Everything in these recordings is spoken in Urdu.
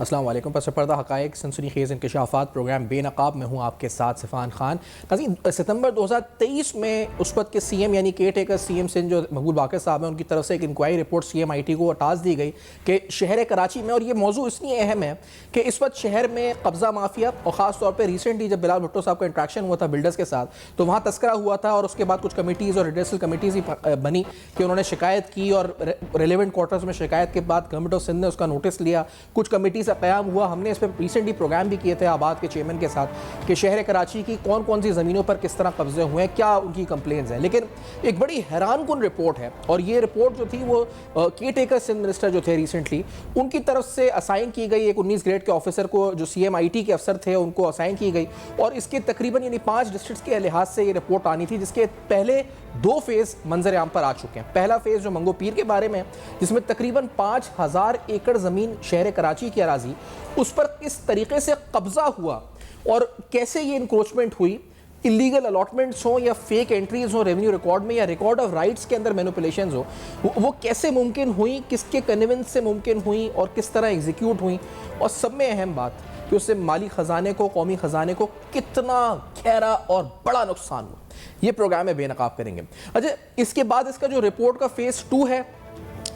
السلام علیکم. پس پردہ حقائق سنسنی خیز انکشافات پروگرام بے نقاب میں ہوں آپ کے ساتھ سفان خان. ناظرین، ستمبر 2023 میں اس وقت کے سی ایم یعنی caretaker C M Sindh جو مقبول باقر صاحب ہیں ان کی طرف سے ایک inquiry report C M I T کو ٹاس دی گئی کہ شہر کراچی میں، اور یہ موضوع اس لیے اہم ہے کہ اس وقت شہر میں قبضہ مافیا، اور خاص طور پہ ریسنٹلی جب بلال بھٹو صاحب کا انٹریکشن ہوا تھا بلڈرز کے ساتھ تو وہاں تذکرہ ہوا تھا، اور اس کے بعد کچھ کمیٹیز اور ریڈریسل کمیٹیز ہی بنی کہ انہوں نے شکایت کی، اور ریلیونٹ کوارٹرز میں شکایت کے بعد گورنمنٹ آف سندھ نے اس کا نوٹس لیا. کچھ کمیٹیز کا قیام ہوا. ہم نے اس پہ ریسنٹلی پروگرام بھی کیے تھے آباد کے چیئرمین کے ساتھ کہ شہر کراچی کی کون کون سی زمینوں پر کس طرح قبضے ہوئے ہیں، کیا ان کی کمپلینز ہیں. لیکن ایک بڑی حیران کن رپورٹ ہے، اور یہ رپورٹ جو تھی وہ کیئر ٹیکر سندھ منسٹر جو تھے ریسنٹلی ان کی طرف سے اسائن کی گئی. ایک 19 گریڈ کے آفیسر کو جو سی ایم آئی ٹی کے افسر تھے ان کو اسائن کی گئی، اور اس کے تقریباً یعنی 5 ڈسٹرکٹس کے لحاظ سے یہ رپورٹ آنی تھی، جس کے پہلے 2 فیز منظر عام پر آ چکے ہیں. پہلا فیز جو منگو پیر کے بارے میں، جس میں تقریباً 5000 ایکڑ زمین شہر کراچی کی اراضی، اس پر کس طریقے سے قبضہ ہوا اور کیسے یہ انکروچمنٹ ہوئی، اللیگل الاٹمنٹس ہوں یا فیک انٹریز ہوں ریونیو ریکارڈ میں، یا ریکارڈ آف رائٹس کے اندر مینوپولیشنز ہوں، وہ کیسے ممکن ہوئیں، کس کے کنونس سے ممکن ہوئیں اور کس طرح ایگزیکیوٹ ہوئیں، اور سب میں اہم بات کہ اس سے مالی خزانے کو، قومی خزانے کو کتنا گہرا اور بڑا نقصان ہوا. یہ پروگرام میں بے نقاب کریں گے. اچھا، اس کے بعد اس کا جو رپورٹ کا فیز 2 ہے،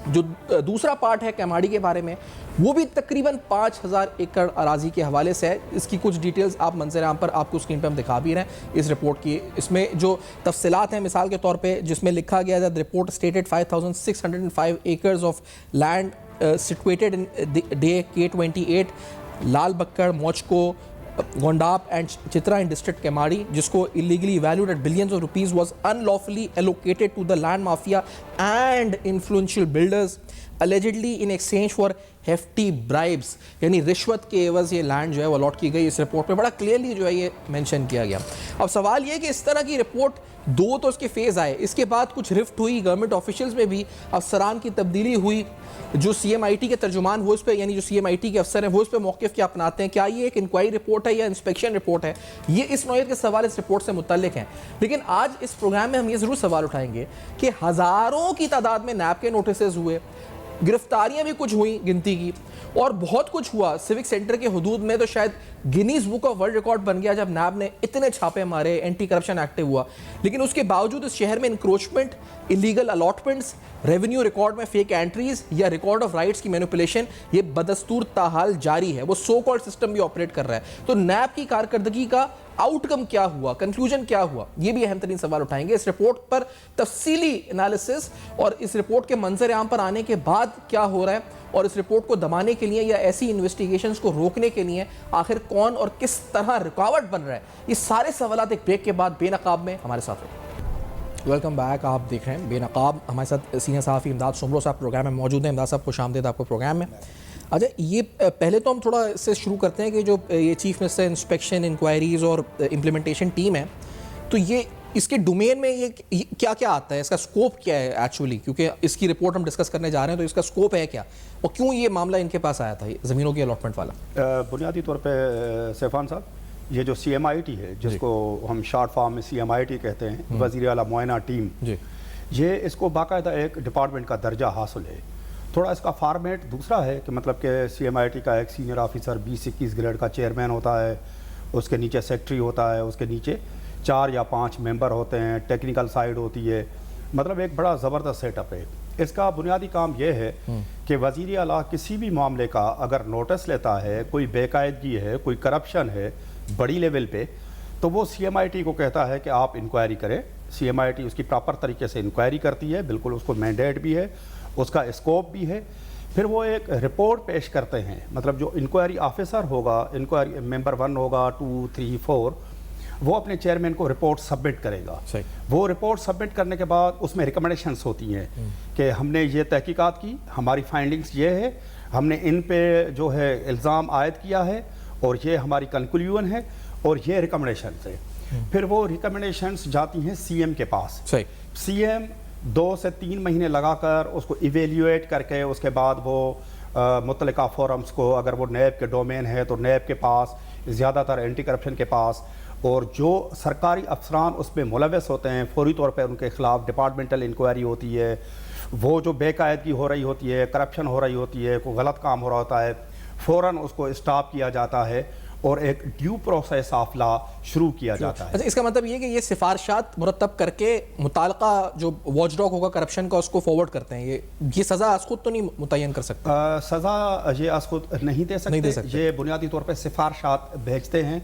جو دوسرا پارٹ ہے کیماڑی کے بارے میں، وہ بھی تقریباً 5000 ایکڑ اراضی کے حوالے سے ہے. اس کی کچھ ڈیٹیلز آپ منظر عام پر آپ کو اسکرین پہ ہم دکھا بھی رہے ہیں اس رپورٹ کی. اس میں جو تفصیلات ہیں مثال کے طور پہ جس میں لکھا گیا ہے report stated 5605 acres of land situated in the K28 لال بکڑ، موچکو، گونڈاپ and Chitra in district Keamari, جس کو illegally valued at billions of rupees was unlawfully allocated to the land mafia and influential builders allegedly in exchange for hefty bribes. یعنی رشوت کے عوض یہ لینڈ جو ہے وہ الاٹ کی گئی. اس رپورٹ میں بڑا کلیئرلی جو ہے یہ مینشن کیا گیا. اب سوال یہ ہے کہ اس طرح کی رپورٹ 2 تو اس کے فیز آئے، اس کے بعد کچھ رفٹ ہوئی گورنمنٹ آفیشلز میں بھی، افسران کی تبدیلی ہوئی. جو سی ایم آئی ٹی کے ترجمان وہ اس پہ، یعنی جو سی ایم آئی ٹی کے افسر ہیں وہ اس پہ موقف کیا اپناتے ہیں، کیا یہ ایک انکوائری رپورٹ ہے یا انسپیکشن رپورٹ ہے، یہ اس نوعیت کے سوال اس رپورٹ سے متعلق ہیں. لیکن آج اس پروگرام میں ہم یہ ضرور سوال اٹھائیں گے کہ ہزاروں کی تعداد میں نیب کے نوٹسز ہوئے، گرفتاریاں بھی کچھ ہوئیں گنتی کی، اور بہت کچھ ہوا. سیوک سینٹر کے حدود میں تو شاید Guinness book of world record بن گیا جب نیب نے اتنے چھاپے مارے، اینٹی کرپشن ایکٹیو ہوا. لیکن اس کے باوجود اس شہر میں encroachment, illegal allotments, revenue record میں فیک اینٹریز یا ریکارڈ آف رائٹس کی مینوپولیشن، یہ بدستور تاحال جاری ہے. وہ سو کالڈ سسٹم بھی آپریٹ کر رہا ہے. تو نیب کی کارکردگی کا آؤٹ کم کیا ہوا، کنکلوژن کیا ہوا، یہ بھی اہم ترین سوال اٹھائیں گے. اس رپورٹ پر تفصیلی انالیسس اور اس رپورٹ کے منظر عام پر آنے کے بعد کیا ہو رہا ہے، اور اس رپورٹ کو دبانے کے لیے یا ایسی انویسٹیگیشنز کو روکنے کے لیے آخر کون اور کس طرح رکاوٹ بن رہا ہے، یہ سارے سوالات ایک بریک کے بعد بے نقاب میں ہمارے ساتھ ہیں. Welcome back. آپ دیکھ رہے ہیں بے نقاب. ہمارے ساتھ سینئر صحافی امداد سمرو صاحب پروگرام میں موجود ہیں. امداد صاحب خوش آمدید آپ کو پروگرام میں. اچھا، یہ پہلے تو ہم تھوڑا اس سے شروع کرتے ہیں کہ جو یہ چیف منسٹر انسپیکشن، انکوائریز اور امپلیمنٹیشن ٹیم ہے، تو یہ اس کے ڈومین میں یہ کیا کیا آتا ہے، اس کا سکوپ کیا ہے ایکچولی، کیونکہ اس کی رپورٹ ہم ڈسکس کرنے جا رہے ہیں، تو اس کا سکوپ ہے کیا اور کیوں یہ معاملہ ان کے پاس آیا تھا زمینوں کی الاٹمنٹ والا؟ بنیادی طور پہ سیفان صاحب، یہ جو سی ایم آئی ٹی ہے جس کو ہم شارٹ فارم میں سی ایم آئی ٹی کہتے ہیں، وزیر اعلیٰ معائنہ ٹیم، یہ اس کو باقاعدہ ایک ڈپارٹمنٹ کا درجہ حاصل ہے. تھوڑا اس کا فارمیٹ دوسرا ہے کہ مطلب کہ سی ایم آئی ٹی کا ایک سینئر آفیسر 20-21 گریڈ کا چیئرمین ہوتا ہے، اس کے نیچے سیکٹری ہوتا ہے، اس کے نیچے 4 یا 5 ممبر ہوتے ہیں، ٹیکنیکل سائیڈ ہوتی ہے. مطلب ایک بڑا زبردست سیٹ اپ ہے. اس کا بنیادی کام یہ ہے کہ وزیر اعلیٰ کسی بھی معاملے کا اگر نوٹس لیتا ہے، کوئی بے قاعدگی ہے، کوئی کرپشن ہے بڑی لیول پہ، تو وہ سی ایم آئی ٹی کو کہتا ہے کہ آپ انکوائری کریں. سی ایم آئی ٹی اس کی پراپر طریقے سے انکوائری کرتی ہے، بالکل اس کو مینڈیٹ بھی ہے، اس کا اسکوپ بھی ہے. پھر وہ ایک رپورٹ پیش کرتے ہیں. مطلب جو انکوائری آفیسر ہوگا، انکوائری ممبر 1 ہوگا، 2, 3, 4، وہ اپنے چیئرمین کو رپورٹ سبمٹ کرے گا. وہ رپورٹ سبمٹ کرنے کے بعد اس میں ریکمنڈیشنز ہوتی ہیں کہ ہم نے یہ تحقیقات کی، ہماری فائنڈنگز یہ ہے، ہم نے ان پہ جو ہے الزام عائد کیا ہے، اور یہ ہماری کنکلوژن ہے، اور یہ ریکمنڈیشنز ہے. پھر وہ ریکمنڈیشنز جاتی ہیں سی ایم کے پاس. سی ایم 2 سے 3 مہینے لگا کر اس کو ایویلیویٹ کر کے اس کے بعد وہ متعلقہ فورمز کو، اگر وہ نیب کے ڈومین ہے تو نیب کے پاس، زیادہ تر اینٹی کرپشن کے پاس، اور جو سرکاری افسران اس میں ملوث ہوتے ہیں فوری طور پہ ان کے خلاف ڈپارٹمنٹل انکوائری ہوتی ہے. وہ جو بے قاعدگی ہو رہی ہوتی ہے، کرپشن ہو رہی ہوتی ہے، کوئی غلط کام ہو رہا ہوتا ہے، فوراً اس کو اسٹاپ کیا جاتا ہے اور ایک ڈیو پروسیس آف لا شروع کیا جاتا ہے. اچھا، اس کا مطلب یہ کہ یہ سفارشات مرتب کر کے متعلقہ جو واچ ڈاگ ہوگا کرپشن کا اس کو فارورڈ کرتے ہیں. یہ سزا از خود تو نہیں متعین کر سکتا؟ سزا یہ از خود نہیں دے سکتے. یہ بنیادی طور پہ سفارشات بھیجتے ہیں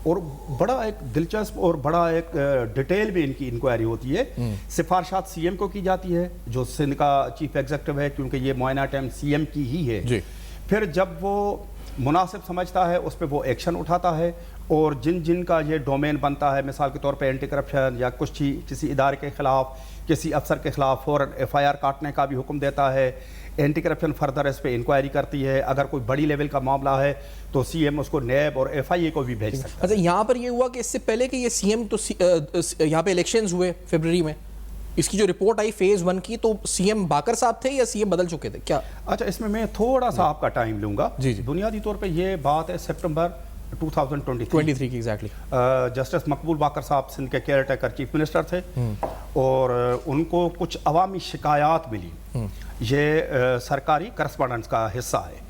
اور بڑا ایک دلچسپ اور بڑا ایک ڈیٹیل میں ان کی انکوائری ہوتی ہے. سفارشات سی ایم کو کی جاتی ہے جو سندھ کا چیف ایگزیکٹو ہے، کیونکہ یہ معائنہ ٹائم سی ایم کی ہی ہے. پھر جب وہ مناسب سمجھتا ہے اس پہ وہ ایکشن اٹھاتا ہے، اور جن کا یہ ڈومین بنتا ہے، مثال کے طور پہ اینٹی کرپشن یا کسی ادارے کے خلاف، کسی افسر کے خلاف فوراً ایف آئی آر کاٹنے کا بھی حکم دیتا ہے. اینٹی کرپشن فردر اس پہ انکوائری کرتی ہے. اگر کوئی بڑی لیول کا معاملہ ہے تو سی ایم اس کو نیب اور ایف آئی اے کو بھی بھیج سکتا ہے. اچھا، یہاں پر یہ ہوا کہ اس سے پہلے کہ یہ سی ایم تو یہاں پہ الیکشنز ہوئے فیبرری میں، اس کی جو رپورٹ آئی فیز 1 کی، تو سی ایم باقر صاحب تھے یا سی ایم بدل چکے تھے کیا؟ اچھا، اس میں تھوڑا سا آپ کا ٹائم لوں گا. بنیادی طور پہ یہ بات ہے سپٹمبر 2023 کی. ایگزیکٹلی. جسٹس مقبول باقر صاحب سندھ کے کیئر ٹیکر چیف منسٹر تھے، اور ان کو کچھ عوامی شکایات ملی. یہ سرکاری کرسپونڈنس کا حصہ ہے.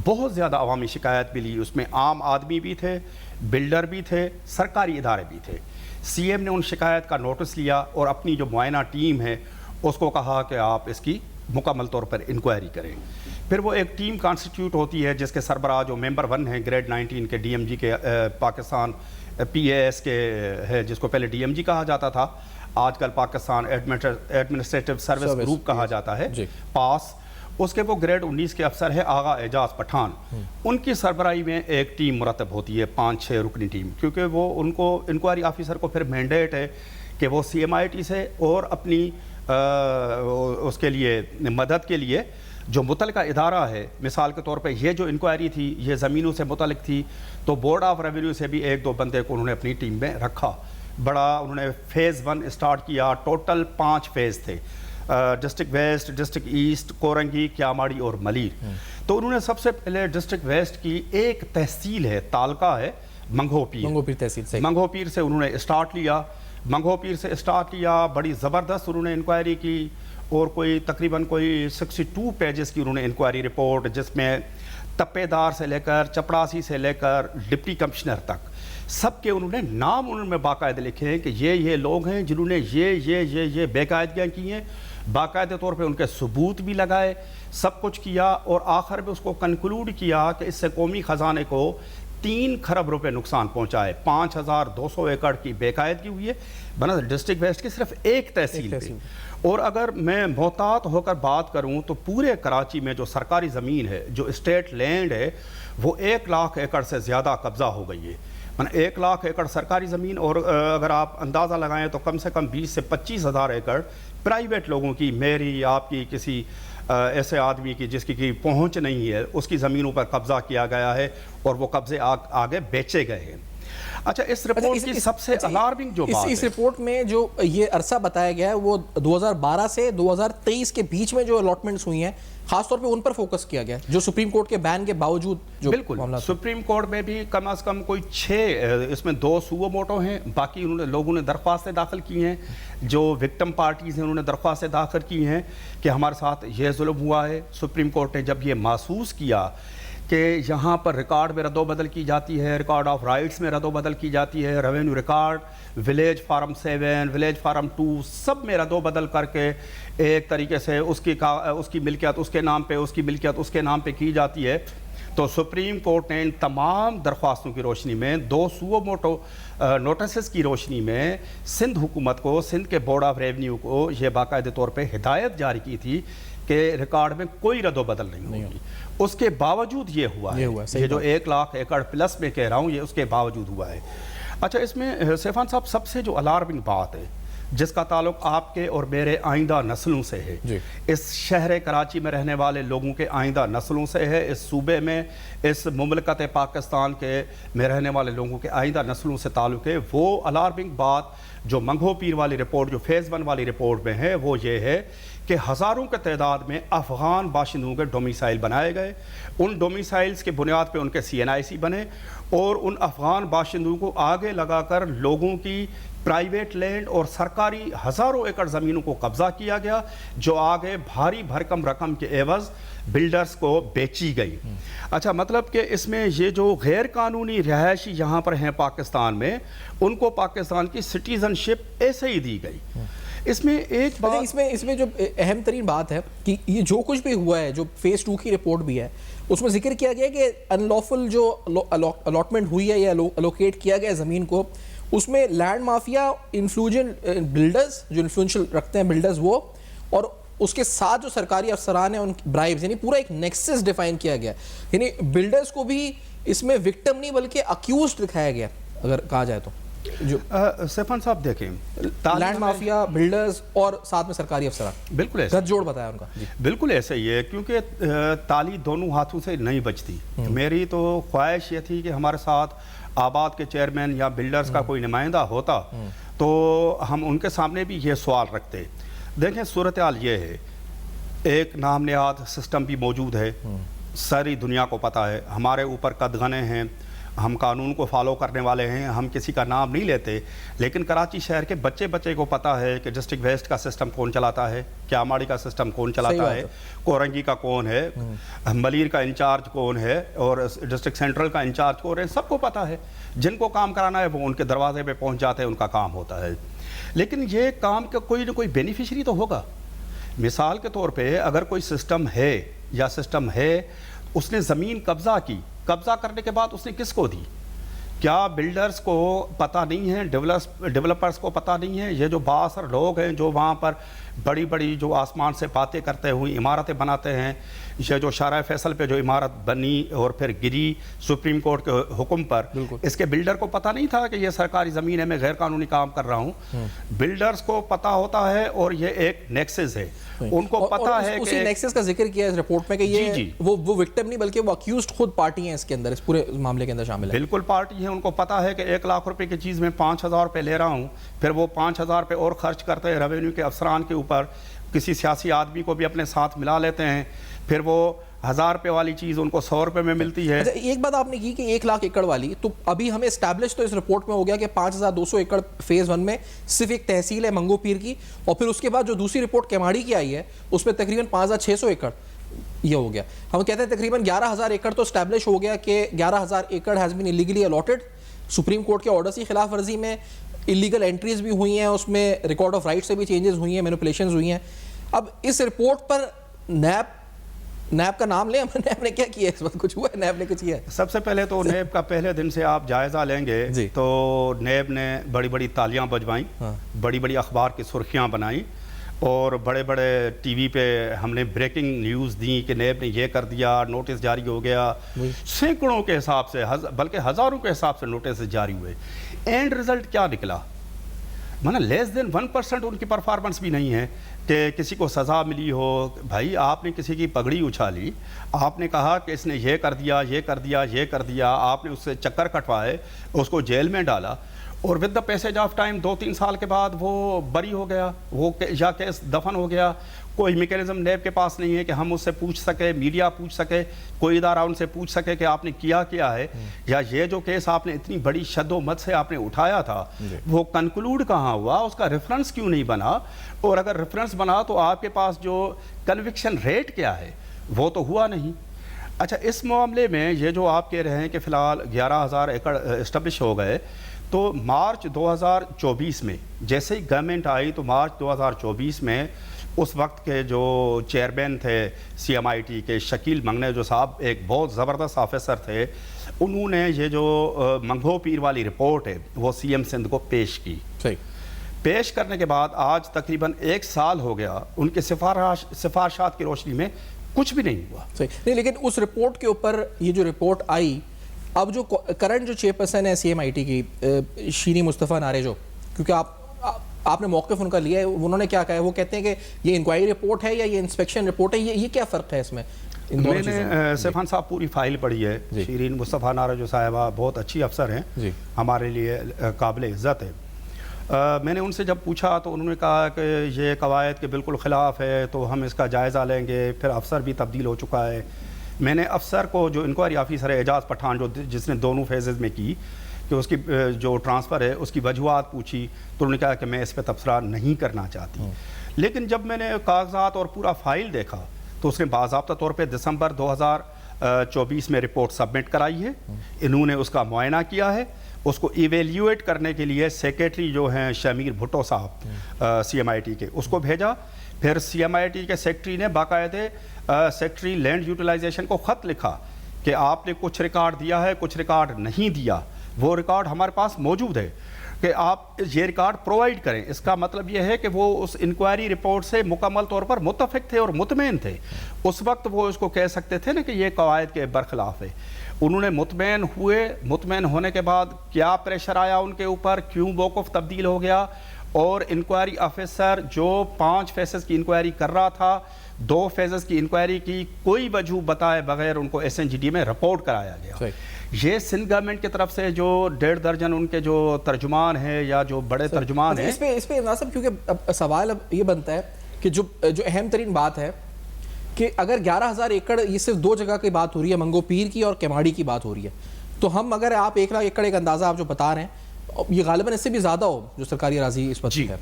بہت زیادہ عوامی شکایت ملی. اس میں عام آدمی بھی تھے، بلڈر بھی تھے، سرکاری ادارے بھی تھے. سی ایم نے ان شکایت کا نوٹس لیا اور اپنی جو معائنہ ٹیم ہے اس کو کہا کہ آپ اس کی مکمل طور پر انکوائری کریں. پھر وہ ایک ٹیم کانسٹیٹیوٹ ہوتی ہے جس کے سربراہ جو ممبر 1 ہیں گریڈ 19 کے ڈی ایم جی کے، پاکستان پی اے ایس کے ہے، جس کو پہلے ڈی ایم جی کہا جاتا تھا، آج کل پاکستان ایڈمنسٹریٹو سروس گروپ کہا جاتا ہے، پاس. اس کے وہ گریڈ 19 کے افسر ہے آغا اعجاز پٹھان. ان کی سربراہی میں ایک ٹیم مرتب ہوتی ہے، 5-6 رکنی ٹیم، کیونکہ وہ ان کو انکوائری آفیسر کو پھر مینڈیٹ ہے کہ وہ سی ایم آئی ٹی سے اور اپنی اس کے لیے مدد کے لیے جو متعلقہ ادارہ ہے، مثال کے طور پہ یہ جو انکوائری تھی یہ زمینوں سے متعلق تھی، تو بورڈ آف ریونیو سے بھی 1-2 بندے کو انہوں نے اپنی ٹیم میں رکھا. بڑا انہوں نے فیز 1 اسٹارٹ کیا. ٹوٹل 5 فیز تھے، district west, district east, Korangi, Kemari اور ملیر. تو انہوں نے سب سے پہلے ڈسٹرکٹ ویسٹ کی ایک تحصیل ہے، تعلقہ ہے منگھو پیر تحصیل سے، منگھو پیر سے انہوں نے اسٹارٹ لیا. منگھو پیر سے اسٹارٹ کیا، بڑی زبردست انہوں نے انکوائری کی، اور تقریباً 62 پیجز کی انہوں نے انکوائری رپورٹ، جس میں تپے دار سے لے کر چپڑاسی سے لے کر ڈپٹی کمشنر تک سب کے انہوں نے نام انہوں نے باقاعدہ لکھے ہیں کہ یہ لوگ ہیں جنہوں نے یہ بے قاعدگیاں کی ہیں. باقاعدہ طور پہ ان کے ثبوت بھی لگائے، سب کچھ کیا، اور آخر میں اس کو کنکلوڈ کیا کہ اس سے قومی خزانے کو 3 کھرب روپے نقصان پہنچا ہے. 5200 ایکڑ کی بے قاعدگی ہوئی ہے بنا ڈسٹرکٹ ویسٹ کی صرف ایک تحصیل پہ. اور اگر میں محتاط ہو کر بات کروں تو پورے کراچی میں جو سرکاری زمین ہے، جو اسٹیٹ لینڈ ہے، وہ 1 لاکھ ایکڑ سے زیادہ قبضہ ہو گئی ہے. 1 لاکھ ایکڑ سرکاری زمین، اور اگر آپ اندازہ لگائیں تو کم سے کم 20 سے 25 ہزار ایکڑ پرائیویٹ لوگوں کی، میری، آپ کی، کسی ایسے آدمی کی جس کی پہنچ نہیں ہے، اس کی زمینوں پر قبضہ کیا گیا ہے، اور وہ قبضے آگے بیچے گئے ہیں. اچھا، اس رپورٹ کی سب سے الارمنگ جو بات ہے، اس رپورٹ میں جو یہ عرصہ بتایا گیا ہے وہ 2012 سے 2023 کے بیچ میں جو الاٹمنٹس ہوئی ہیں، خاص طور پہ ان پر فوکس کیا گیا جو سپریم کورٹ کے بین کے باوجود جو بالکل سپریم کورٹ میں بھی کم از کم 6 اس میں 2 سوو موٹو ہیں. باقی لوگوں نے درخواستیں داخل کی ہیں، جو وکٹم پارٹیز ہیں انہوں نے درخواستیں داخل کی ہیں کہ ہمارے ساتھ یہ ظلم ہوا ہے. سپریم کورٹ نے جب یہ محسوس کیا کہ یہاں پر ریکارڈ میں رد و بدل کی جاتی ہے، ریکارڈ آف رائٹس میں رد و بدل کی جاتی ہے، revenue record, village form 7، village form 2، سب میں رد و بدل کر کے ایک طریقے سے اس کی ملکیت اس کے نام پہ، اس کی ملکیت اس کے نام پہ کی جاتی ہے. تو سپریم کورٹ نے ان تمام درخواستوں کی روشنی میں 2 سوو موٹو نوٹسز کی روشنی میں سندھ حکومت کو، سندھ کے بورڈ آف ریونیو کو یہ باقاعدہ طور پہ ہدایت جاری کی تھی کہ ریکارڈ میں کوئی رد و بدل نہیں ہوگی. اس کے باوجود یہ ہوا ہے، یہ جو 1 لاکھ ایکڑ پلس میں کہہ رہا ہوں، یہ اس کے باوجود ہوا ہے. اچھا، اس میں سیفان صاحب سب سے جو الارمنگ بات ہے جس کا تعلق آپ کے اور میرے آئندہ نسلوں سے ہے، اس شہر کراچی میں رہنے والے لوگوں کے آئندہ نسلوں سے ہے، اس صوبے میں، اس مملکت پاکستان کے میں رہنے والے لوگوں کے آئندہ نسلوں سے تعلق ہے، وہ الارمنگ بات جو منگھو پیر والی رپورٹ، جو فیز 1 والی رپورٹ میں ہے، وہ یہ ہے کہ ہزاروں کے تعداد میں افغان باشندوں کے ڈومیسائل بنائے گئے. ان ڈومیسائلز کے بنیاد پہ ان کے CNIC بنے، اور ان افغان باشندوں کو آگے لگا کر لوگوں کی پرائیویٹ لینڈ اور سرکاری ہزاروں ایکڑ زمینوں کو قبضہ کیا گیا، جو آگے بھاری بھرکم رقم کے عوض بلڈرز کو بیچی گئی. اچھا مطلب کہ اس میں یہ جو غیر قانونی رہائشی یہاں پر ہیں پاکستان میں, ان کو پاکستان کی سٹیزن شپ ایسے ہی دی گئی. اس میں ایک بات, اس میں جو اہم ترین بات ہے کہ یہ جو کچھ بھی ہوا ہے, جو فیز 2 کی رپورٹ بھی ہے, اس میں ذکر کیا گیا کہ ان لافل جو الاٹمنٹ ہوئی ہے یا الوکیٹ کیا گیا زمین کو, اس میں لینڈ مافیا, انفلوئنٹ بلڈرز جو انفلوئنشل رکھتے ہیں بلڈرز وہ, اور اس کے ساتھ جو سرکاری افسران ہیں ان برائبز, یعنی پورا ایک نیکسس ڈیفائن کیا گیا. یعنی بلڈرز کو بھی اس میں وکٹم نہیں بلکہ اکیوزڈ دکھایا گیا اگر کہا جائے تو. جو سیفان صاحب دیکھیں, لینڈ مافیا, بلڈرز اور ساتھ میں سرکاری افسران, بالکل ایسا گھر جوڑ بتایا ان کا. بالکل ایسا ہی ہے, کیونکہ تالی دونوں ہاتھوں سے نہیں بچتی. میری تو خواہش یہ تھی کہ ہمارے ساتھ آباد کے چیئرمین یا بلڈرز کا کوئی نمائندہ ہوتا تو ہم ان کے سامنے بھی یہ سوال رکھتے. دیکھیں صورتحال یہ ہے, ایک نام نہاد سسٹم بھی موجود ہے, ساری دنیا کو پتہ ہے, ہمارے اوپر قدغنے ہیں, ہم قانون کو فالو کرنے والے ہیں, ہم کسی کا نام نہیں لیتے, لیکن کراچی شہر کے بچے کو پتہ ہے کہ ڈسٹرکٹ ویسٹ کا سسٹم کون چلاتا ہے, کیاماڑی کا سسٹم کون چلاتا ہے, کورنگی کا کون ہے, ملیر کا انچارج کون ہے, اور ڈسٹرکٹ سینٹرل کا انچارج کون ہے, سب کو پتہ ہے. جن کو کام کرانا ہے وہ ان کے دروازے پہ پہنچ جاتے ہیں, ان کا کام ہوتا ہے. لیکن یہ کام کا کوئی نہ کوئی بینیفیشری تو ہوگا. مثال کے طور پہ اگر کوئی سسٹم ہے یا سسٹم ہے, اس نے زمین قبضہ کی, قبضہ کرنے کے بعد اس نے کس کو دی؟ کیا بلڈرز کو پتہ نہیں ہے, ڈیولپرز کو پتہ نہیں ہے؟ یہ جو بااثر لوگ ہیں جو وہاں پر بڑی بڑی جو آسمان سے باتیں کرتے ہوئے عمارتیں بناتے ہیں, یہ جو شارع فیصل پہ جو عمارت بنی اور پھر گری سپریم کورٹ کے حکم پر, اس کے بلڈر کو پتہ نہیں تھا کہ یہ سرکاری زمین ہے, میں غیر قانونی کام کر رہا ہوں. بلڈرز کو پتہ ہوتا ہے, اور یہ ایک نیکسس ہے, ان کو پتہ ہے کہ اسی نیکسس کا ذکر کیا ہے اس رپورٹ میں کہ یہ وہ وکٹم نہیں بلکہ وہ اکیوزڈ خود پارٹی ہیں اس کے اندر, اس پورے معاملے کے اندر شامل ہے. بالکل پارٹی ہیں, ان کو پتہ ہے کہ 1 لاکھ روپے کی چیز میں 5,000 روپے لے رہا ہوں, پھر وہ 5,000 روپے اور خرچ کرتے ہیں ریونیو کے افسران کے اوپر, کسی سیاسی آدمی کو بھی اپنے ساتھ ملا لیتے ہیں, پھر وہ 1,000 روپے والی چیز ان کو 100 روپے میں ملتی ہے. ایک بات آپ نے کی کہ 1 لاکھ ایکڑ والی, تو ابھی ہمیں اسٹیبلش تو اس رپورٹ میں ہو گیا کہ 5,200 ایکڑ فیز 1 میں صرف ایک تحصیل ہے منگو پیر کی, اور پھر اس کے بعد جو دوسری رپورٹ کیماڑی کی آئی ہے اس میں تقریباً 5,600 ایکڑ یہ ہو گیا. ہم کہتے ہیں تقریباً 11,000 ایکڑ تو اسٹیبلش ہو گیا کہ 11,000 ایکڑ has been illegally allotted, Supreme Court کے آرڈرز کی خلاف ورزی میں, ایلیگل انٹریز بھی ہوئی ہیں, اس میں ریکارڈ آف رائٹ سے بھی چینجز ہوئی ہیں, مینوپولیشنز ہوئی ہیں. اب اس رپورٹ پر نیب کا نام لیں, نیب نے کیا کیا ہے اس وقت, کچھ ہوا ہے نیب نے کچھ کیا ہے؟ سب سے پہلے تو نیب کا پہلے دن سے آپ جائزہ لیں گے تو نیب نے بڑی بڑی تالیاں بجوائیں, بڑی بڑی اخبار کی سرخیاں بنائیں, اور بڑے بڑے ٹی وی پہ ہم نے بریکنگ نیوز دی کہ نیب نے یہ کر دیا, نوٹس جاری ہو گیا, سینکڑوں کے حساب سے بلکہ ہزاروں کے حساب سے نوٹس جاری ہوئے. اینڈ رزلٹ کیا نکلا؟ مطلب لیس دین 1% ان کی پرفارمنس بھی نہیں ہے کہ کسی کو سزا ملی ہو. بھائی آپ نے کسی کی پگڑی اچھالی, آپ نے کہا کہ اس نے یہ کر دیا, یہ کر دیا, یہ کر دیا, آپ نے اس سے چکر کٹوائے, اس کو جیل میں ڈالا, اور with the passage of time 2-3 سال کے بعد وہ بری ہو گیا, وہ یا کیس دفن ہو گیا. کوئی میکینزم نیب کے پاس نہیں ہے کہ ہم اس سے پوچھ سکے, میڈیا پوچھ سکے, کوئی ادارہ ان سے پوچھ سکے کہ آپ نے کیا ہے, یا یہ جو کیس آپ نے اتنی بڑی شد و مت سے آپ نے اٹھایا تھا وہ کنکلوڈ کہاں ہوا, اس کا ریفرنس کیوں نہیں بنا, اور اگر ریفرنس بنا تو آپ کے پاس جو کنوکشن ریٹ کیا ہے وہ تو ہوا نہیں. اچھا اس معاملے میں یہ جو آپ کہہ رہے ہیں کہ فی الحال 11,000 ایکڑ اسٹیبلش ہو گئے, تو مارچ 2024 میں جیسے ہی گورنمنٹ آئی تو مارچ 2024 میں اس وقت کے جو چیئرمین تھے CMIT کے شکیل منگنے صاحب, ایک بہت زبردست آفیسر تھے, انہوں نے یہ جو منگو پیر والی رپورٹ ہے وہ CM سندھ کو پیش کی. پیش کرنے کے بعد آج تقریباً 1 سال ہو گیا, ان کے سفارشات کی روشنی میں کچھ بھی نہیں ہوا. نہیں, لیکن اس رپورٹ کے اوپر یہ جو رپورٹ آئی, اب جو کرنٹ جو چیئرپرسن ہے CMIT کی شیریں مصطفیٰ ناریجو, کیونکہ آپ نے موقف ان کا لیا ہے, انہوں نے کیا کہا ہے, وہ کہتے ہیں کہ یہ انکوائری رپورٹ ہے یا یہ انسپیکشن رپورٹ ہے, یہ کیا فرق ہے اس میں؟ میں نے سیفان صاحب پوری فائل پڑھی ہے. شیریں مصطفیٰ ناریجو صاحبہ بہت اچھی افسر ہیں, ہمارے لیے قابل عزت ہے. میں نے ان سے جب پوچھا تو انہوں نے کہا کہ یہ قواعد کے بالکل خلاف ہے, تو ہم اس کا جائزہ لیں گے. پھر افسر بھی تبدیل ہو چکا ہے. میں نے افسر کو جو انکوائری آفیسر ہے اعجاز پٹھان, جس نے دونوں فیزز میں کی, کہ اس کی جو ٹرانسفر ہے اس کی وجوہات پوچھی, تو انہوں نے کہا کہ میں اس پہ تبصرہ نہیں کرنا چاہتی. لیکن جب میں نے کاغذات اور پورا فائل دیکھا تو اس نے باضابطہ طور پہ دسمبر 2024 میں رپورٹ سبمٹ کرائی ہے. انہوں نے اس کا معائنہ کیا ہے. اس کو ایویلیویٹ کرنے کے لیے سیکریٹری جو ہیں شمیر بھٹو صاحب CMIT کے, اس کو بھیجا. پھر CMIT کے سیکریٹری نے باقاعدہ سیکریٹری لینڈ یوٹیلائزیشن کو خط لکھا کہ آپ نے کچھ ریکارڈ دیا ہے, کچھ ریکارڈ نہیں دیا. وہ ریکارڈ ہمارے پاس موجود ہے کہ آپ یہ ریکارڈ پرووائڈ کریں. اس کا مطلب یہ ہے کہ وہ اس انکوائری رپورٹ سے مکمل طور پر متفق تھے اور مطمئن تھے. اس وقت وہ اس کو کہہ سکتے تھے نا کہ یہ قواعد کے برخلاف ہے. انہوں نے مطمئن ہوئے. مطمئن ہونے کے بعد کیا پریشر آیا ان کے اوپر, کیوں موقف تبدیل ہو گیا, اور انکوائری آفیسر جو 5 فیسز کی انکوائری کر رہا تھا 2 فیزز کی انکوائری کی کوئی وجہ بتائے بغیر ان کو SNGD میں رپورٹ کرایا گیا. یہ سندھ گورنمنٹ کی طرف سے جو 1.5 درجن ان کے جو ترجمان ہیں یا جو بڑے ترجمان ہیں, اس پہ عمران صاحب, کیونکہ اب سوال اب یہ بنتا ہے کہ جو اہم ترین بات ہے کہ اگر 11,000 ایکڑ یہ صرف 2 جگہ کی بات ہو رہی ہے, منگو پیر کی اور کیماڑی کی بات ہو رہی ہے, تو ہم اگر آپ 1 لاکھ ایکڑ ایک اندازہ آپ جو بتا رہے ہیں, یہ غالباً اس سے بھی زیادہ ہو جو سرکاری اراضی اس وقت ہے,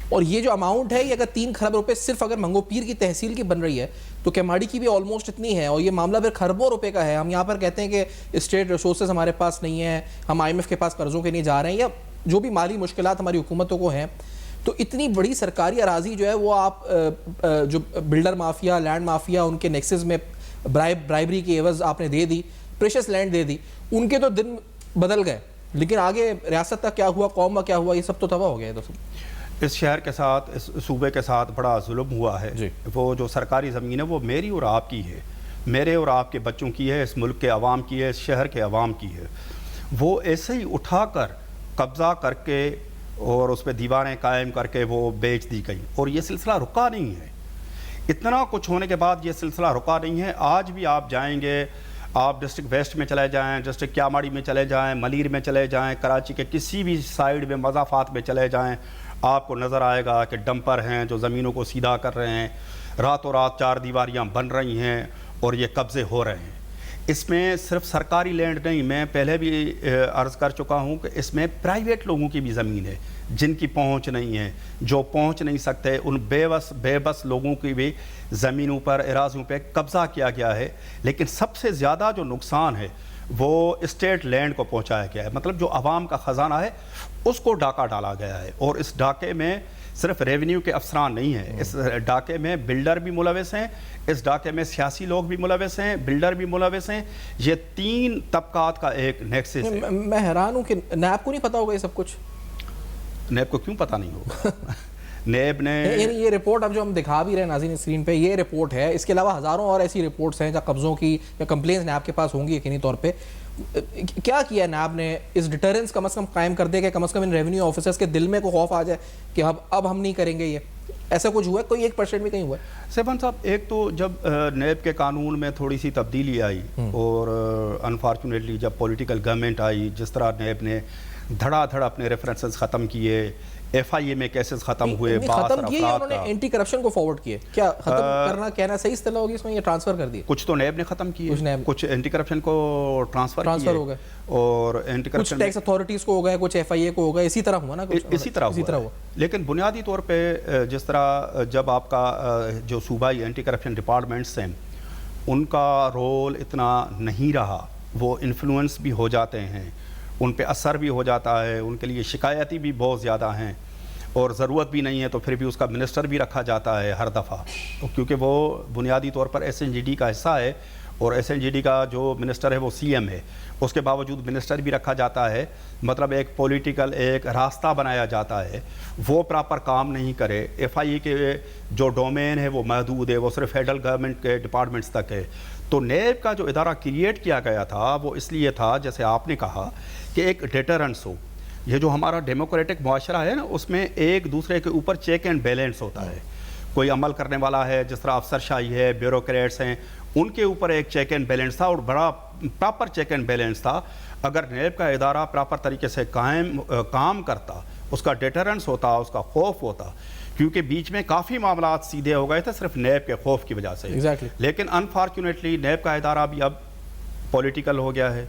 اور یہ جو اماؤنٹ ہے یہ اگر 3 کھرب روپے صرف اگر منگو پیر کی تحصیل کی بن رہی ہے تو کیماڑی کی بھی آلموسٹ اتنی ہے, اور یہ معاملہ پھر کھربوں روپے کا ہے. ہم یہاں پر کہتے ہیں کہ اسٹیٹ ریسورسز ہمارے پاس نہیں ہیں, ہم IMF کے پاس قرضوں کے لیے جا رہے ہیں, یا جو بھی مالی مشکلات ہماری حکومتوں کو ہیں, تو اتنی بڑی سرکاری اراضی جو ہے وہ آپ جو بلڈر مافیا, لینڈ مافیا, ان کے نیکسز میں برائبری کی عوض آپ نے دے دی, پریشس لینڈ دے دی, ان کے تو دن بدل گئے, لیکن آگے ریاست کا کیا ہوا, قوم کا کیا ہوا, یہ سب تو تباہ ہو گیا. اس شہر کے ساتھ, اس صوبے کے ساتھ بڑا ظلم ہوا ہے. وہ جو سرکاری زمین ہے وہ میری اور آپ کی ہے, میرے اور آپ کے بچوں کی ہے, اس ملک کے عوام کی ہے, اس شہر کے عوام کی ہے. وہ ایسے ہی اٹھا کر قبضہ کر کے اور اس پہ دیواریں قائم کر کے وہ بیچ دی گئی, اور یہ سلسلہ رکا نہیں ہے. اتنا کچھ ہونے کے بعد یہ سلسلہ رکا نہیں ہے. آج بھی آپ جائیں گے, آپ ڈسٹرکٹ ویسٹ میں چلے جائیں, ڈسٹرکٹ کیاماڑی میں چلے جائیں, ملیر میں چلے جائیں, کراچی کے کسی بھی سائیڈ میں مضافات میں چلے جائیں, آپ کو نظر آئے گا کہ ڈمپر ہیں جو زمینوں کو سیدھا کر رہے ہیں, راتوں رات 4 دیواریاں بن رہی ہیں اور یہ قبضے ہو رہے ہیں. اس میں صرف سرکاری لینڈ نہیں, میں پہلے بھی عرض کر چکا ہوں کہ اس میں پرائیویٹ لوگوں کی بھی زمین ہے جن کی پہنچ نہیں ہے, جو پہنچ نہیں سکتے, ان بے بس لوگوں کی بھی زمینوں پر, اراضیوں پہ قبضہ کیا گیا ہے. لیکن سب سے زیادہ جو نقصان ہے وہ اسٹیٹ لینڈ کو پہنچایا گیا ہے. مطلب جو عوام کا خزانہ ہے اس کو ڈاکہ ڈالا گیا ہے, اور اس ڈاکے میں صرف ریونیو کے افسران نہیں ہیں, اس ڈاکے میں بلڈر بھی ملوث ہیں, اس ڈاکے میں سیاسی لوگ بھی ملوث ہیں, بلڈر بھی ملوث ہیں. یہ 3 طبقات کا ایک نیکسس ہے. میں حیران ہوں کہ نیب کو نہیں پتا ہوگا یہ سب کچھ. نیب کو کیوں پتا نہیں ہوگا؟ نیب نے یہ رپورٹ اب جو ہم دکھا بھی رہے ہیں ناظرین اسکرین پہ, یہ رپورٹ ہے. اس کے علاوہ ہزاروں اور ایسی رپورٹس ہیں جہاں قبضوں کی یا کمپلینس نیب کے پاس ہوں گی یقینی طور پہ. کیا کیا نیب نے اس ڈیٹرنس کم از کم قائم کر دے کہ کم از کم ان ریونیو آفیسرز کے دل میں کوئی خوف آ جائے کہ اب ہم نہیں کریں گے؟ یہ ایسا کچھ ہوا ہے؟ کوئی 1% بھی کہیں ہوا ہے؟ سیفان صاحب, ایک تو جب نیب کے قانون میں تھوڑی سی تبدیلی آئی اور انفارچونیٹلی جب پولیٹیکل گورنمنٹ آئی, جس طرح نیب نے دھڑا دھڑ اپنے ریفرنسز ختم کیے, FIA میں کیسز ختم ہوئے, ختم کیے, انہوں نے اینٹی کرپشن کو فارورڈ کیے. کیا ختم کرنا کہنا صحیح اصطلاح ہوگی اس میں, یہ ٹرانسفر کر دیے؟ کچھ تو نیب نے ختم کیے, کچھ اینٹی کرپشن کو ٹرانسفر ہو گئے, اور اینٹی کرپشن کچھ ٹیکس اتھارٹیز کو ہو گئے, کچھ FIA کو ہو گئے. اسی طرح ہوا نا, اسی طرح ہوا. لیکن بنیادی طور پہ جس طرح جب آپ کا جو صوبائی اینٹی کرپشن ڈپارٹمنٹس ہیں ان کا رول اتنا نہیں رہا, وہ انفلوئنس بھی ہو جاتے ہیں, ان پہ اثر بھی ہو جاتا ہے, ان کے لیے شکایتی بھی بہت زیادہ ہیں, اور ضرورت بھی نہیں ہے تو پھر بھی اس کا منسٹر بھی رکھا جاتا ہے ہر دفعہ, کیونکہ وہ بنیادی طور پر SNGD کا حصہ ہے, اور SNGD کا جو منسٹر ہے وہ CM ہے. اس کے باوجود منسٹر بھی رکھا جاتا ہے, مطلب ایک پولیٹیکل ایک راستہ بنایا جاتا ہے, وہ پراپر کام نہیں کرے. FIA کے جو ڈومین ہے وہ محدود ہے, وہ صرف فیڈرل گورنمنٹ کے ڈپارٹمنٹس تک ہے. تو نیب کا جو ادارہ کریٹ کیا گیا تھا وہ اس لیے تھا, جیسے آپ نے کہا, کہ ایک ڈیٹرنس ہو. یہ جو ہمارا ڈیموکریٹک معاشرہ ہے نا, اس میں ایک دوسرے کے اوپر چیک اینڈ بیلنس ہوتا ہے. کوئی عمل کرنے والا ہے, جس طرح افسر شاہی ہے, بیوروکریٹس ہیں, ان کے اوپر ایک چیک اینڈ بیلنس تھا, اور بڑا پراپر چیک اینڈ بیلنس تھا. اگر نیب کا ادارہ پراپر طریقے سے کام کرتا, اس کا ڈیٹرنس ہوتا, اس کا خوف ہوتا, کیونکہ بیچ میں کافی معاملات سیدھے ہو گئے تھے صرف نیب کے خوف کی وجہ سے. لیکن انفارچونیٹلی نیب کا ادارہ بھی اب پولیٹیکل ہو گیا ہے,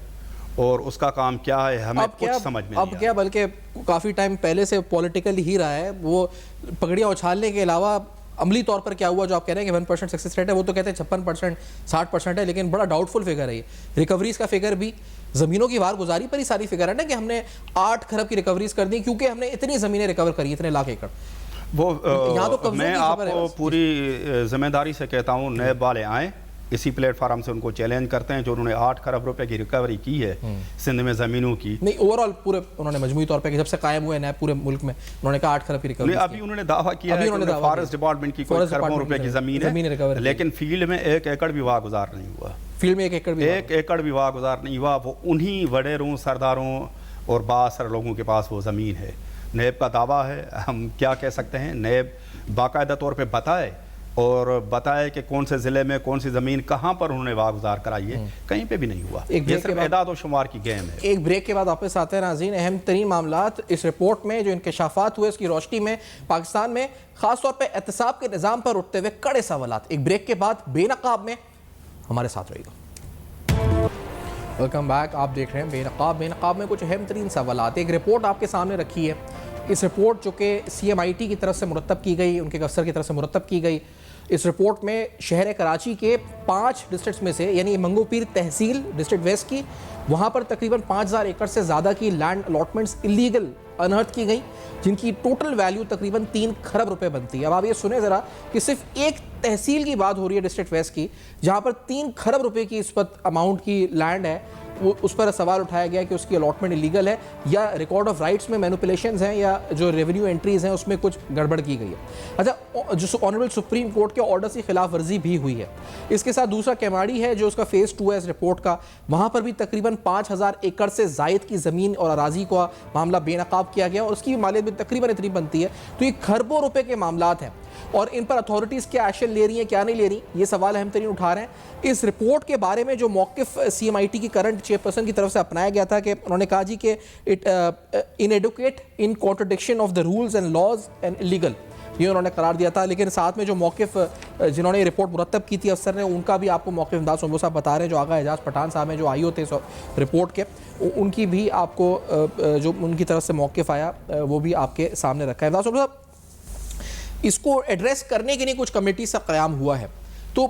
اور اس کا کام کیا ہے ہمیں کچھ سمجھ میں نہیں اب کیا, بلکہ کافی ٹائم پہلے سے پولیٹیکل ہی رہا ہے. وہ پگڑیاں اچھالنے کے علاوہ عملی طور پر کیا ہوا جو آپ کہہ رہے ہیں کہ 1% سکسیس ریٹ ہے، وہ تو کہتے ہیں 56% 60% ہے، لیکن بڑا ڈاؤٹ فل فگر ہے یہ. ریکوریز کا فگر بھی زمینوں کی وار گزاری پر ہی ساری فگر ہے نا، کہ ہم نے 8 کھرب کی ریکوریز کر دی کیونکہ ہم نے اتنی زمینیں ریکور کری، اتنے لاکھ ایکڑ. وہ میں آپ کو پوری ذمہ داری سے کہتا ہوں، نیب والے آئیں، اسی پلیٹ فارم سے ان کو چیلنج کرتے ہیں جو انہوں نے 8 کھرب روپے کی ریکوری کی ہے سندھ میں زمینوں کی. نہیں اوور آل پورے انہوں نے مجموعی طور پہ جب سے قائم ہوئے نیب پورے ملک میں انہوں نے کہا 8 کھرب کی ریکوری. ابھی انہوں نے دعویٰ کیا ہے کہ فارسٹ ڈپارٹمنٹ کی کوئی کھربوں روپے کی زمین ہے، لیکن فیلڈ میں 1 ایکڑ بھی واگزار نہیں ہوا. فیلڈ میں 1 ایکڑ بھی واگزار نہیں ہوا. وہ انہی وڈیروں، سرداروں اور بااثر لوگوں کے پاس وہ زمین ہے. نیب کا دعویٰ ہے، ہم کیا کہہ سکتے ہیں. نیب باقاعدہ طور پہ بتائے کہ کون سے ضلع میں کون سی زمین کہاں پر انہوں نے واگزار کرائی ہے، کہیں پہ بھی نہیں ہوا. یہ صرف اعداد و شمار کی گیم ہے. ایک بریک کے بعد واپس آتے ہیں ناظرین. اہم ترین معاملات اس رپورٹ میں جو انکشافات ہوئے، اس کی روشنی میں پاکستان میں خاص طور پہ احتساب کے نظام پر اٹھتے ہوئے کڑے سوالات. ایک بریک کے بعد بے نقاب میں ہمارے ساتھ رہے گا. Welcome back. آپ دیکھ رہے ہیں بے نقاب. بے نقاب میں کچھ اہم ترین سوالات. ایک رپورٹ آپ کے سامنے رکھی ہے. اس رپورٹ جو کہ CMIT کی طرف سے مرتب کی گئی، ان کے افسر کی طرف سے مرتب کی گئی. اس رپورٹ میں شہر کراچی کے 5 ڈسٹرکٹس میں سے، یعنی منگو پیر تحصیل ڈسٹرکٹ ویسٹ کی، وہاں پر تقریباً 5000 ایکڑ سے زیادہ کی لینڈ الاٹمنٹس اللیگل انہرت کی گئی، جن کی ٹوٹل ویلیو تقریباً 3 کھرب روپے بنتی ہے. اب آپ یہ سنیں ذرا کہ صرف ایک تحصیل کی بات ہو رہی ہے ڈسٹرکٹ ویسٹ کی، جہاں پر 3 کھرب روپے کی اس وقت اماؤنٹ کی لینڈ ہے. اس پر سوال اٹھایا گیا کہ اس کی الاٹمنٹ اللیگل ہے یا ریکارڈ آف رائٹس میں مینوپولیشنز ہیں یا جو ریونیو انٹریز ہیں اس میں کچھ گڑبڑ کی گئی ہے. اچھا، جو آنریبل سپریم کورٹ کے آرڈر کی خلاف ورزی بھی ہوئی ہے. اس کے ساتھ دوسرا کیماڑی ہے جو اس کا فیز 2 ہے اس رپورٹ کا. وہاں پر بھی تقریباً 5000 ایکڑ سے زائد کی زمین اور اراضی کا معاملہ بے نقاب کیا گیا اور اس کی مالیت بھی تقریباً اتنی بنتی ہے. تو یہ کھربوں روپے کے معاملات ہیں اور ان پر اتھارٹیز کیا ایکشن لے رہی ہیں، کیا نہیں لے رہی، یہ سوال اہم ترین اٹھا رہے ہیں. اس رپورٹ کے بارے میں جو موقف CMIT کی کرنٹ چیئرپرسن کی طرف سے اپنایا گیا تھا کہ انہوں نے کہا جی کہ inadequate in contradiction of the rules and laws and illegal، یہ انہوں نے قرار دیا تھا. لیکن ساتھ میں جو موقف جنہوں نے یہ رپورٹ مرتب کی تھی افسر نے، ان کا بھی آپ کو موقف انداز وہ صاحب بتا رہے ہیں، جو آغا اعجاز پٹھان صاحب ہیں جو آئی ہوتے رپورٹ کے، ان کی بھی آپ کو جو ان کی طرف سے موقف آیا وہ بھی آپ کے سامنے رکھا ہے. انداز صاحب، اس کو ایڈریس کرنے کے لیے کچھ کمیٹی سے قیام ہوا ہے، تو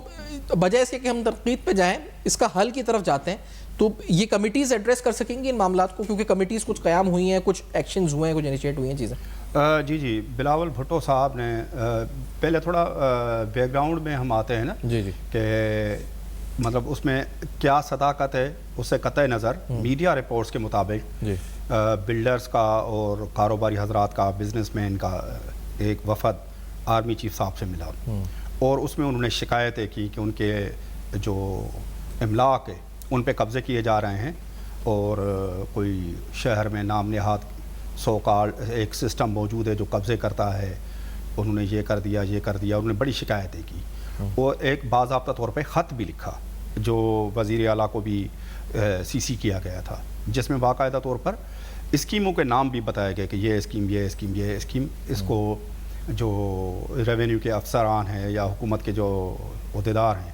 بجائے اس کے کہ ہم تنقید پہ جائیں، اس کا حل کی طرف جاتے ہیں. تو یہ کمیٹیز ایڈریس کر سکیں گی ان معاملات کو، کیونکہ کمیٹیز کچھ قیام ہوئی ہیں، کچھ ایکشنز ہوئے ہیں، کچھ انیشیٹ ہوئی ہیں چیزیں. جی بلاول بھٹو صاحب نے پہلے تھوڑا بیک گراؤنڈ میں ہم آتے ہیں نا، کہ مطلب اس میں کیا صداقت ہے، اس سے قطع نظر میڈیا رپورٹس کے مطابق بلڈرز کا اور کاروباری حضرات کا، بزنس مین کا ایک وفد آرمی چیف صاحب سے ملا اور اس میں انہوں نے شکایتیں کی کہ ان کے جو املاک ہے ان پہ قبضے کیے جا رہے ہیں اور کوئی شہر میں نام نہاد سو کال ایک سسٹم موجود ہے جو قبضے کرتا ہے، انہوں نے یہ کر دیا، انہوں نے بڑی شکایتیں کی. وہ ایک باضابطہ طور پہ خط بھی لکھا جو وزیر اعلیٰ کو بھی CC کیا گیا تھا، جس میں باقاعدہ طور پر اسکیموں کے نام بھی بتایا گیا کہ یہ اسکیم اس کو جو ریونیو کے افسران ہیں یا حکومت کے جو عہدیدار ہیں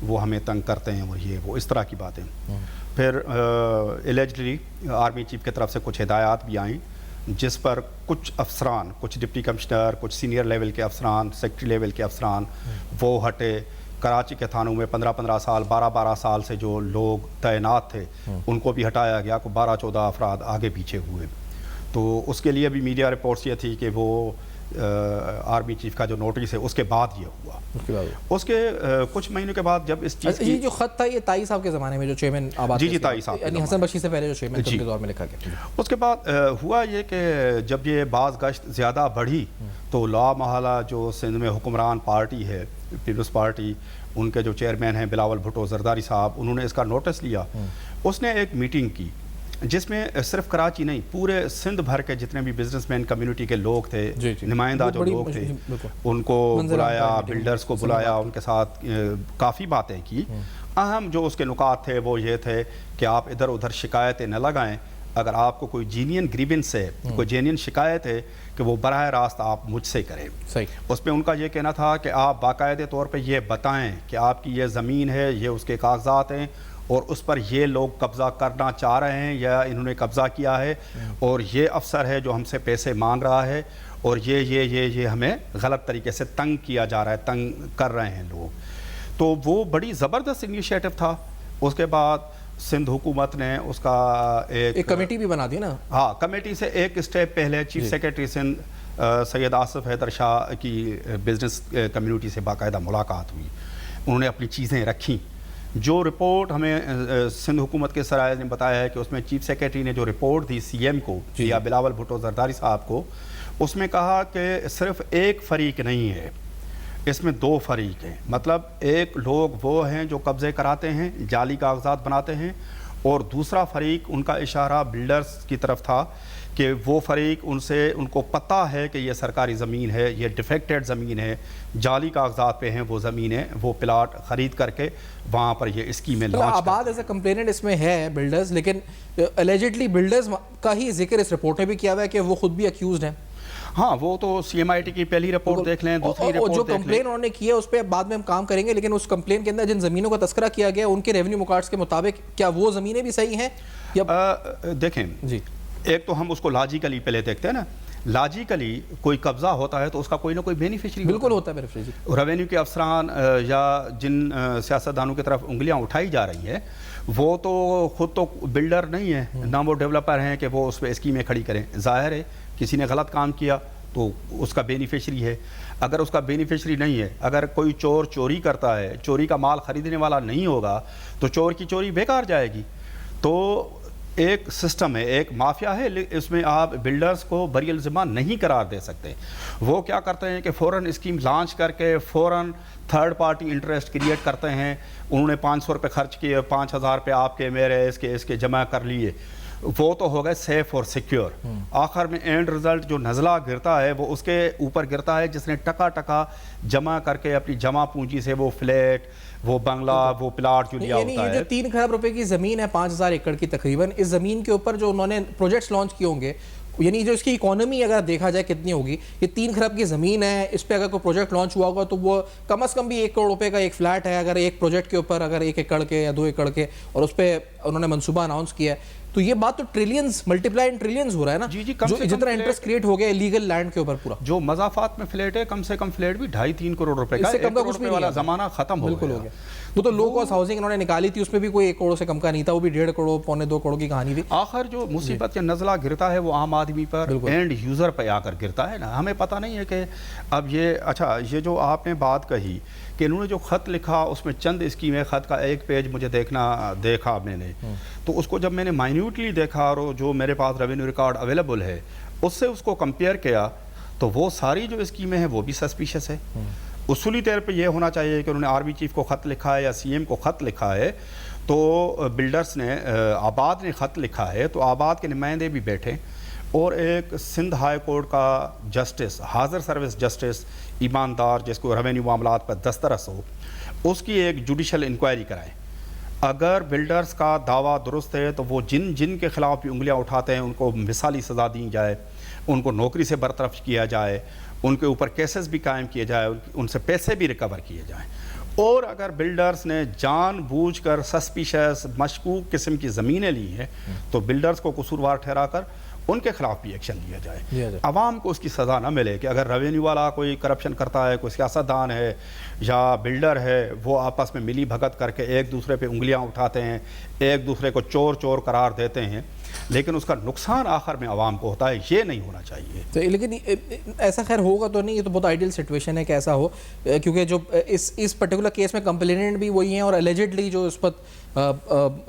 وہ ہمیں تنگ کرتے ہیں اور یہ وہ اس طرح کی باتیں. پھر الیجلی آرمی چیف کی طرف سے کچھ ہدایات بھی آئیں جس پر کچھ افسران، کچھ ڈپٹی کمشنر، کچھ سینئر لیول کے افسران، سیکٹری لیول کے افسران وہ ہٹے. کراچی کے تھانوں میں 15 سال 12 سال سے جو لوگ تعینات تھے ان کو بھی ہٹایا گیا، کو 14 افراد آگے پیچھے ہوئے. تو اس کے لیے بھی میڈیا رپورٹس یہ تھی کہ وہ آرمی چیف کا جو نوٹس ہے اس کے بعد یہ ہوا. اس کے کچھ مہینوں کے بعد جب اس چیز یہ جو خط تھا یہ تائی صاحب کے زمانے میں جو چیئرمین آباد تائی صاحب یعنی حسن بخشی سے پہلے جو چیئرمین تھے ان کے دور میں لکھا گیا. اس کے بعد ہوا یہ کہ جب یہ بعض گشت زیادہ بڑھی تو لا محالہ جو سندھ میں حکمران پارٹی ہے پیپلز پارٹی، ان کے جو چیئرمین ہیں بلاول بھٹو زرداری صاحب، انہوں نے اس کا نوٹس لیا. اس نے ایک میٹنگ کی جس میں صرف کراچی نہیں پورے سندھ بھر کے جتنے بھی بزنس مین کمیونٹی کے لوگ تھے، نمائندہ جو لوگ تھے، ان کو بلایا، بلڈرز کو بلایا، ان کے ساتھ کافی باتیں کی. اہم جو اس کے نکات تھے وہ یہ تھے کہ آپ ادھر ادھر شکایتیں نہ لگائیں. اگر آپ کو کوئی جینین گریونس ہے، کوئی جینین شکایت ہے کہ وہ براہ راست آپ مجھ سے کریں. اس پہ ان کا یہ کہنا تھا کہ آپ باقاعدہ طور پہ یہ بتائیں کہ آپ کی یہ زمین ہے، یہ اس کے کاغذات ہیں اور اس پر یہ لوگ قبضہ کرنا چاہ رہے ہیں یا انہوں نے قبضہ کیا ہے اور یہ افسر ہے جو ہم سے پیسے مانگ رہا ہے اور یہ ہمیں غلط طریقے سے تنگ کیا جا رہا ہے، تنگ کر رہے ہیں لوگ. تو وہ بڑی زبردست انیشیٹو تھا. اس کے بعد سندھ حکومت نے اس کا ایک کمیٹی بھی بنا دی نا. ہاں، کمیٹی سے ایک اسٹیپ پہلے چیف سیکرٹری سندھ سید آصف حیدر شاہ کی بزنس کمیونٹی سے باقاعدہ ملاقات ہوئی. انہوں نے اپنی چیزیں رکھیں. جو رپورٹ ہمیں سندھ حکومت کے سرائے نے بتایا ہے کہ اس میں چیف سیکرٹری نے جو رپورٹ دی سی ایم کو یا بلاول بھٹو زرداری صاحب کو، اس میں کہا کہ صرف ایک فریق نہیں ہے، اس میں 2 فریق ہیں. مطلب ایک لوگ وہ ہیں جو قبضے کراتے ہیں، جعلی کاغذات بناتے ہیں، اور دوسرا فریق ان کا اشارہ بلڈرز کی طرف تھا کہ وہ فریق ان کو پتہ ہے کہ یہ سرکاری زمین ہے، یہ ڈیفیکٹڈ زمین ہے، جعلی کاغذات پہ ہیں وہ زمینیں، وہ پلاٹ خرید کر کے وہاں پر یہ اسکیمیں لانچ. آباد ایز اے کمپلیننٹ اس میں ہے بلڈرز، لیکن الیجڈلی بلڈرز کا ہی ذکر اس رپورٹ میں بھی کیا ہوا ہے کہ وہ خود بھی اکیوزڈ ہیں. ہاں، وہ تو سی ایم آئی ٹی کی پہلی رپورٹ دیکھ لیں، دوسری رپورٹ جو دیکھ لیں. کمپلین انہوں نے کی ہے اس پہ بعد میں ہم کام کریں گے، لیکن اس کمپلین کے اندر جن زمینوں کا تذکرہ کیا گیا ان کے ریونیو ریکارڈز کے مطابق کیا وہ زمینیں بھی صحیح ہیں یا دیکھیں جی، ایک تو ہم اس کو لاجیکلی پہلے دیکھتے ہیں نا. لاجیکلی کوئی قبضہ ہوتا ہے تو اس کا کوئی نہ کوئی بینیفیشری بالکل ہوتا ہے بینیفیشری. ریونیو کے افسران یا جن سیاستدانوں کی طرف انگلیاں اٹھائی جا رہی ہیں وہ تو خود تو بلڈر نہیں ہے، نہ وہ ڈیولپر ہیں کہ وہ اس پہ اسکیمیں کھڑی کریں. ظاہر ہے کسی نے غلط کام کیا تو اس کا بینیفیشری ہے. اگر اس کا بینیفیشری نہیں ہے، اگر کوئی چور چوری کرتا ہے، چوری کا مال خریدنے والا نہیں ہوگا تو چور کی چوری بیکار جائے گی. تو ایک سسٹم ہے، ایک مافیا ہے، اس میں آپ بلڈرز کو بری الذمہ نہیں قرار دے سکتے. وہ کیا کرتے ہیں کہ فوراً اسکیم لانچ کر کے فوراً تھرڈ پارٹی انٹرسٹ کریٹ کرتے ہیں. انہوں نے 500 روپے خرچ کیے، 5000 روپے آپ کے میرے اس کے جمع کر لیے. وہ تو ہو گئے سیف اور سیکیور. آخر میں اینڈ رزلٹ جو نزلہ گرتا ہے وہ اس کے اوپر گرتا ہے جس نے ٹکا جمع کر کے اپنی جمع پونجی سے وہ فلیٹ، وہ بنگلہ، وہ پلاٹ جو لیا ہوتا ہے. یہ جو 3 کروڑ روپے کی زمین ہے 5000 ایکڑ کی تقریباً، اس زمین کے اوپر جو انہوں نے پروجیکٹس لانچ کیے ہوں گے، یعنی جو اس کی اکانومی اگر دیکھا جائے کتنی ہوگی، یہ 3 کروڑ کی زمین ہے، اس پہ اگر کوئی پروجیکٹ لانچ ہوا ہوگا تو وہ کم از کم بھی 1 کروڑ روپے کا ایک فلیٹ ہے. اگر ایک پروجیکٹ کے اوپر اگر 1 ایکڑ کے یا 2 ایکڑ کے اور اس پہ انہوں نے منصوبہ اناؤنس کیا ہے تو یہ بات تو ٹریلینز ملٹیپلائی ان ٹریلینز ہو رہا ہے نا. جو جتنا انٹرسٹ کریٹ ہو گیا لیگل لینڈ کے اوپر پورا، جو مضافات میں فلیٹ ہے کم سے کم فلیٹ بھی 2.5-3 کروڑ روپے کا، 1 کروڑ روپے والا زمانہ ختم ہو گیا. وہ تو لو کاسٹ ہاؤسنگ انہوں نے نکالی تھی، اس میں بھی کوئی 1 کروڑ سے کم کا نہیں تھا، وہ بھی 1.5 کروڑ 1.25 کروڑ کی کہانی تھی. آخر جو مصیبت کے نزلہ گرتا ہے وہ عام آدمی پر، اینڈ یوزر پہ آ کر گرتا ہے نا. ہمیں پتہ نہیں ہے کہ اب یہ جو آپ نے بات کہی کہ انہوں نے جو خط لکھا اس میں چند اسکیمیں، خط کا ایک پیج مجھے دیکھا میں نے، تو اس کو جب میں نے مائنیوٹلی دیکھا اور جو میرے پاس ریونیو ریکارڈ اویلیبل ہے اس سے اس کو کمپیئر کیا تو وہ ساری جو اسکیمیں ہیں وہ بھی سسپیشس ہے. اصولی طور پہ یہ ہونا چاہیے کہ انہوں نے آرمی چیف کو خط لکھا ہے یا سی ایم کو خط لکھا ہے تو بلڈرز نے، آباد نے خط لکھا ہے تو آباد کے نمائندے بھی بیٹھے اور ایک سندھ ہائی کورٹ کا جسٹس، حاضر سروس جسٹس ایماندار جس کو ریونیو معاملات پر دسترس ہو، اس کی ایک جوڈیشل انکوائری کرائیں. اگر بلڈرز کا دعویٰ درست ہے تو وہ جن کے خلاف بھی انگلیاں اٹھاتے ہیں ان کو مثالی سزا دی جائے، ان کو نوکری سے برطرف کیا جائے، ان کے اوپر کیسز بھی قائم کیے جائے، ان سے پیسے بھی ریکور کیے جائیں. اور اگر بلڈرز نے جان بوجھ کر سسپیشس مشکوک قسم کی زمینیں لی ہیں تو بلڈرز کو قصوروار ٹھہرا کر ان کے خلاف بھی ایکشن لیا جائے. عوام کو اس کی سزا نہ ملے کہ اگر ریونیو والا کوئی کرپشن کرتا ہے، کوئی سیاستدان ہے یا بلڈر ہے، وہ آپس میں ملی بھگت کر کے ایک دوسرے پہ انگلیاں اٹھاتے ہیں، ایک دوسرے کو چور قرار دیتے ہیں، لیکن اس کا نقصان آخر میں عوام کو ہوتا ہے. یہ نہیں ہونا چاہیے. لیکن ایسا خیر ہوگا تو نہیں، یہ تو بہت آئیڈیل سچویشن ہے کہ ایسا ہو، کیونکہ جو اس پرٹیکولر کیس میں کمپلیننٹ بھی وہی ہیں اور الیجڈلی جو اس پر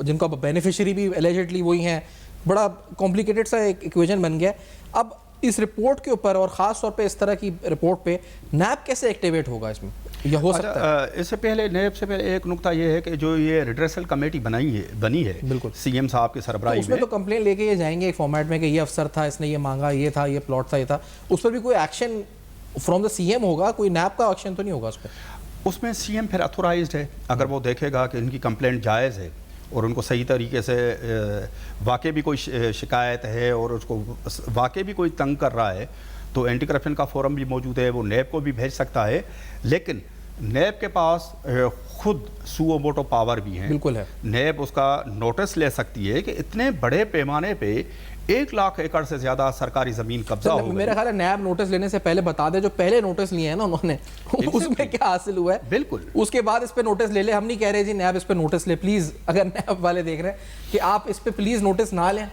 جن کا بینیفیشری بھی الیجڈلی وہی ہیں. بڑا کمپلیکیٹڈ سا ایک ایکویژن بن گیا. اب اس رپورٹ کے اوپر اور خاص طور پہ اس طرح کی رپورٹ پہ نیب کیسے ایکٹیویٹ ہوگا اس میں، یہ ہو سکتا ہے؟ اس سے پہلے نیب سے پہلے ایک نقطہ یہ ہے کہ جو یہ ریڈریسل کمیٹی بنی ہے بالکل سی ایم صاحب کی سربراہی اس میں تو کمپلین لے کے یہ جائیں گے ایک فارمیٹ میں کہ یہ افسر تھا، اس نے یہ مانگا، یہ تھا، یہ پلاٹ تھا، یہ تھا. اس پر بھی کوئی action from the C M ہوگا، کوئی نیب کا ایکشن تو نہیں ہوگا اس پہ؟ اس میں سی ایم پھر اتھورائزڈ ہے. اگر وہ دیکھے گا کہ ان کی کمپلینٹ جائز ہے اور ان کو صحیح طریقے سے واقعی بھی کوئی شکایت ہے اور اس کو واقعی بھی کوئی تنگ کر رہا ہے تو اینٹی کرپشن کا فورم بھی موجود ہے، وہ نیب کو بھی بھیج سکتا ہے. لیکن نیب کے پاس خود سو موٹو پاور بھی ہیں. بالکل ہے. نیب اس کا نوٹس لے سکتی ہے کہ اتنے بڑے پیمانے پہ 1 لاکھ ایکڑ سے زیادہ سرکاری زمین قبضہ ہو گئی. میرا خیال ہے نیب نوٹس لینے سے پہلے بتا دے جو پہلے نوٹس لیے ہیں نا انہوں نے اس میں کیا حاصل ہوا ہے. بالکل. اس کے بعد اس پہ نوٹس لے لے. ہم نہیں کہہ رہے جی نیب اس پہ نوٹس لے, پلیز اگر نیب والے دیکھ رہے ہیں کہ آپ اس پہ پلیز نوٹس نہ لیں.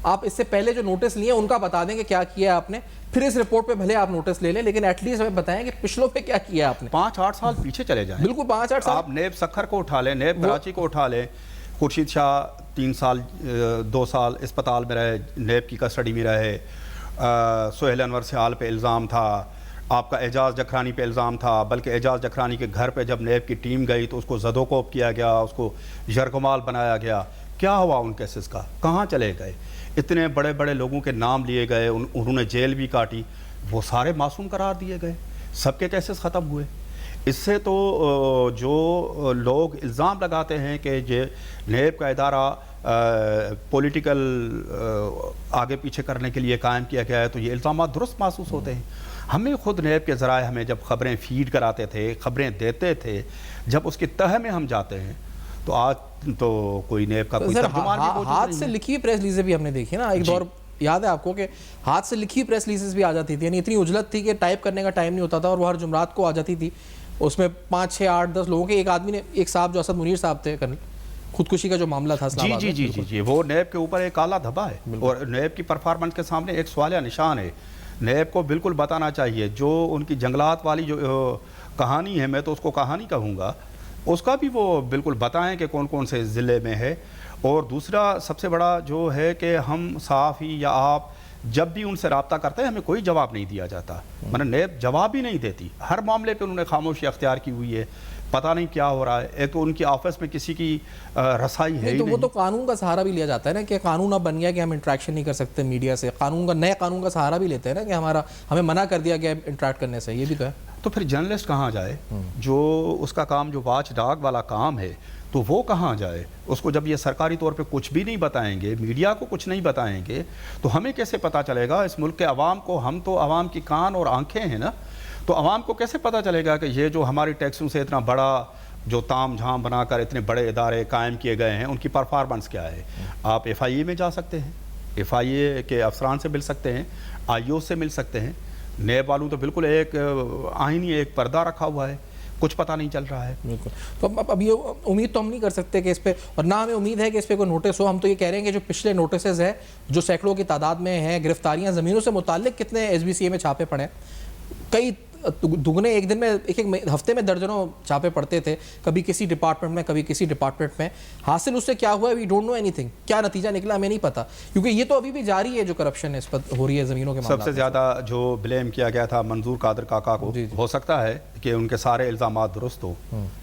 آپ اس سے پہلے جو نوٹس لیے ان کا بتا دیں کہ کیا کیا ہے آپ نے, پھر اس رپورٹ پہ بھلے آپ نوٹس لے لیں لیکن ایٹ لیسٹ ہمیں بتائیں کہ پچھلوں پہ کیا کیا ہے آپ نے. 5-8 سال پیچھے چلے جائیں. بالکل 5-8 سال. آپ نیب سکھر کو اٹھا لیں, نیب کراچی کو اٹھا لیں. خورشید شاہ 3 سال 2 سال اسپتال میں رہے, نیب کی کسٹڈی میں رہے. سہیل انور سیال پہ الزام تھا, آپ کا اعجاز جکھرانی پہ الزام تھا, بلکہ اعجاز جکھرانی کے گھر پہ جب نیب کی ٹیم گئی تو اس کو زدوکوب کیا گیا, اس کو یرغمال بنایا گیا. کیا ہوا ان کیسز کا, کہاں چلے گئے؟ اتنے بڑے بڑے لوگوں کے نام لیے گئے, انہوں نے جیل بھی کاٹی, وہ سارے معصوم قرار دیے گئے, سب کے کیسز ختم ہوئے. اس سے تو جو لوگ الزام لگاتے ہیں کہ نیب کا ادارہ پولیٹیکل آگے پیچھے کرنے کے لیے قائم کیا گیا ہے, تو یہ الزامات درست محسوس ہوتے ہیں. ہمیں خود نیب کے ذرائع ہمیں جب خبریں فیڈ کراتے تھے, خبریں دیتے تھے, جب اس کی تہ میں ہم جاتے ہیں تو آج تو کوئی نیب کا کوئی ترجمان بھی موجود نہیں ہے. ہاتھ سے لکھی ہوئی پریس ریلیزیں بھی ہم نے دیکھی نا ایک دور, یاد ہے آپ کو کہ ہاتھ سے لکھی پریس ریلیزز بھی آ جاتی تھی, یعنی اتنی اجلت تھی کہ ٹائپ کرنے کا ٹائم نہیں ہوتا تھا اور وہ ہر جمعرات کو آ جاتی تھی. اس میں 5 6 8 10 لوگوں کے, ایک آدمی نے, ایک صاحب جو اسد منیر صاحب تھے, خودکشی کا جو معاملہ تھا اسلام آباد میں. جی وہ نیب کے اوپر ایک کالا دھبا ہے اور نیب کی پرفارمنس کے سامنے ایک سوالیہ نشان ہے. نیب کو بالکل بتانا چاہیے جو ان کی جنگلات والی جو کہانی ہے, میں تو اس کو کہانی کہوں گا, اس کا بھی وہ بالکل بتائیں کہ کون کون سے ضلع میں ہے. اور دوسرا سب سے بڑا جو ہے کہ ہم صحافی یا آپ جب بھی ان سے رابطہ کرتے ہیں ہمیں کوئی جواب نہیں دیا جاتا. نیب جواب ہی نہیں دیتی, ہر معاملے پہ انہوں نے خاموشی اختیار کی ہوئی ہے. پتہ نہیں کیا ہو رہا ہے. ایک تو ان کی آفس میں کسی کی رسائی ہے ہی نہیں. وہ تو قانون کا سہارا بھی لیا جاتا ہے نا کہ قانون اب بن گیا کہ ہم انٹریکشن نہیں کر سکتے میڈیا سے, نئے قانون کا سہارا بھی لیتے ہیں نا کہ ہمیں منع کر دیا گیا انٹریکٹ کرنے سے. یہ بھی تو ہے. تو پھر جرنلسٹ کہاں جائے جو اس کا کام جو واچ ڈاگ والا کام ہے, تو وہ کہاں جائے؟ اس کو جب یہ سرکاری طور پہ کچھ بھی نہیں بتائیں گے, میڈیا کو کچھ نہیں بتائیں گے, تو ہمیں کیسے پتہ چلے گا اس ملک کے عوام کو؟ ہم تو عوام کی کان اور آنکھیں ہیں نا, تو عوام کو کیسے پتہ چلے گا کہ یہ جو ہماری ٹیکسوں سے اتنا بڑا جو تام جھام بنا کر اتنے بڑے ادارے قائم کیے گئے ہیں ان کی پرفارمنس کیا ہے؟ آپ ایف آئی اے میں جا سکتے ہیں, ایف آئی اے کے افسران سے مل سکتے ہیں, آئی او سے مل سکتے ہیں. نیب والوں تو بالکل ایک آئینی ایک پردہ رکھا ہوا ہے, کچھ پتہ نہیں چل رہا ہے. بالکل. تو اب یہ امید تو ہم نہیں کر سکتے کہ اس پہ, اور نہ ہمیں امید ہے کہ اس پہ کوئی نوٹس ہو. ہم تو یہ کہہ رہے ہیں کہ جو پچھلے نوٹسز ہیں جو سینکڑوں کی تعداد میں ہیں, گرفتاریاں, زمینوں سے متعلق کتنے ایس بی سی اے میں چھاپے پڑے, کئی دگنے, ایک دن میں ایک ہفتے میں درجنوں چھاپے پڑتے تھے, کبھی کسی ڈپارٹمنٹ میں کبھی کسی ڈپارٹمنٹ میں. حاصل اس سے کیا ہوا ہے وی ڈونٹ نو اینی تھنگ, کیا نتیجہ نکلا ہمیں نہیں پتا, کیونکہ یہ تو ابھی بھی جاری ہے جو کرپشن اس پر ہو رہی ہے زمینوں کے معاملات. سب سے زیادہ جو بلیم کیا گیا تھا منظور قادر کاکا کو, ہو سکتا ہے کہ ان کے سارے الزامات درست ہو.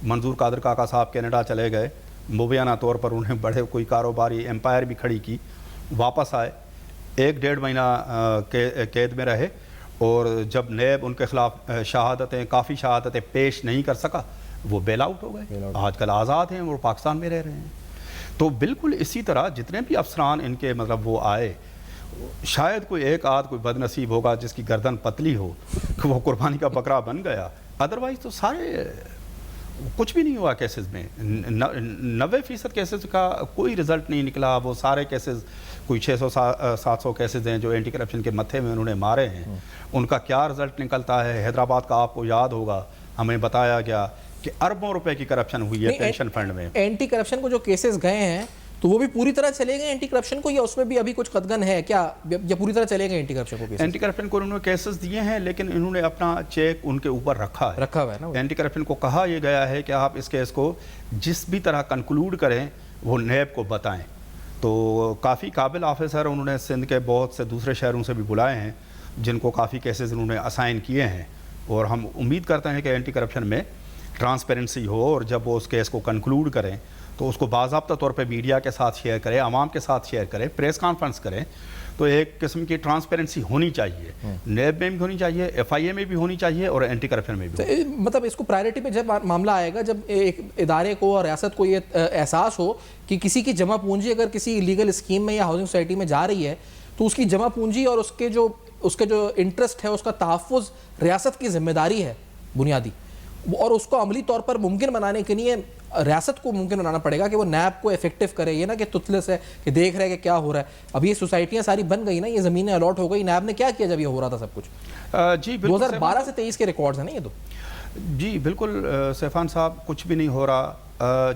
منظور قادر کاکا صاحب کینیڈا چلے گئے, مبینہ طور پر انہیں بڑے کوئی کاروباری امپائر بھی کھڑی کی, واپس آئے, 1-1.5 مہینہ قید میں رہے, اور جب نیب ان کے خلاف کافی شہادتیں پیش نہیں کر سکا, وہ بیل آؤٹ ہو گئے. آج کل آزاد ہیں, وہ پاکستان میں رہ رہے ہیں. تو بالکل اسی طرح جتنے بھی افسران ان کے مطلب وہ آئے, شاید کوئی ایک آدھ کوئی بد نصیب ہوگا جس کی گردن پتلی ہو کہ وہ قربانی کا بکرا بن گیا, ادروائز تو سارے کچھ بھی نہیں ہوا کیسز میں. 90% کیسز کا کوئی رزلٹ نہیں نکلا. وہ سارے کیسز کوئی 600-700 کیسز ہیں جو اینٹی کرپشن کے متھے میں انہوں نے مارے ہیں, ان کا کیا رزلٹ نکلتا ہے؟ حیدرآباد کا آپ کو یاد ہوگا, ہمیں بتایا گیا کہ اربوں روپے کی کرپشن ہوئی ہے پینشن فنڈ میں. اینٹی کرپشن کو جو کیسز گئے ہیں تو وہ بھی پوری طرح چلے گئے اینٹی کرپشن کو, یا اس میں بھی ابھی کچھ قدغن ہے کیا, یا پوری طرح چلے گئے اینٹی کرپشن کو؟ اینٹی کرپشن کو انہوں نے کیسز دیے ہیں, لیکن انہوں نے اپنا چیک ان کے اوپر رکھا ہوا ہے نا. اینٹی کرپشن کو کہا یہ گیا ہے کہ آپ اس کیس کو جس بھی طرح کنکلوڈ کریں وہ نیب کو بتائیں. تو کافی قابل آفیسر انہوں نے سندھ کے بہت سے دوسرے شہروں سے بھی بلائے ہیں جن کو کافی کیسز انہوں نے اسائن کیے ہیں, اور ہم امید کرتے ہیں کہ اینٹی کرپشن میں ٹرانسپیرنسی ہو, اور جب وہ اس کیس کو کنکلوڈ کریں تو اس کو باضابطہ طور پہ میڈیا کے ساتھ شیئر کریں, عوام کے ساتھ شیئر کریں, پریس کانفرنس کریں. تو ایک قسم کی ٹرانسپیرنسی ہونی چاہیے, نیب میں بھی ہونی چاہیے, ایف آئی اے میں بھی ہونی چاہیے, اور اینٹی کرپشن میں بھی. مطلب اس کو پرائرٹی پہ جب معاملہ آئے گا, جب ایک ادارے کو اور ریاست کو یہ احساس ہو کہ کسی کی جمع پونجی اگر کسی لیگل اسکیم میں یا ہاؤسنگ سوسائٹی میں جا رہی ہے تو اس کی جمع پونجی اور اس کے جو انٹرسٹ ہے اس کا تحفظ ریاست کی ذمہ داری ہے بنیادی, اور اس کو عملی طور پر ممکن بنانے کے لیے ریاست کو ممکن بنانا پڑے گا کہ وہ نیب کو افیکٹو کرے. یہ نا کہ تتلس ہے کہ دیکھ رہے کہ کیا ہو رہا ہے. اب یہ سوسائٹیاں ساری بن گئی نا, یہ زمینیں الاٹ ہو گئی, نیب نے کیا کیا جب یہ ہو رہا تھا سب کچھ؟ جی بالکل 2012 سے 23 کے ریکارڈز ہیں نا یہ تو. جی بالکل سیفان صاحب, کچھ بھی نہیں ہو رہا.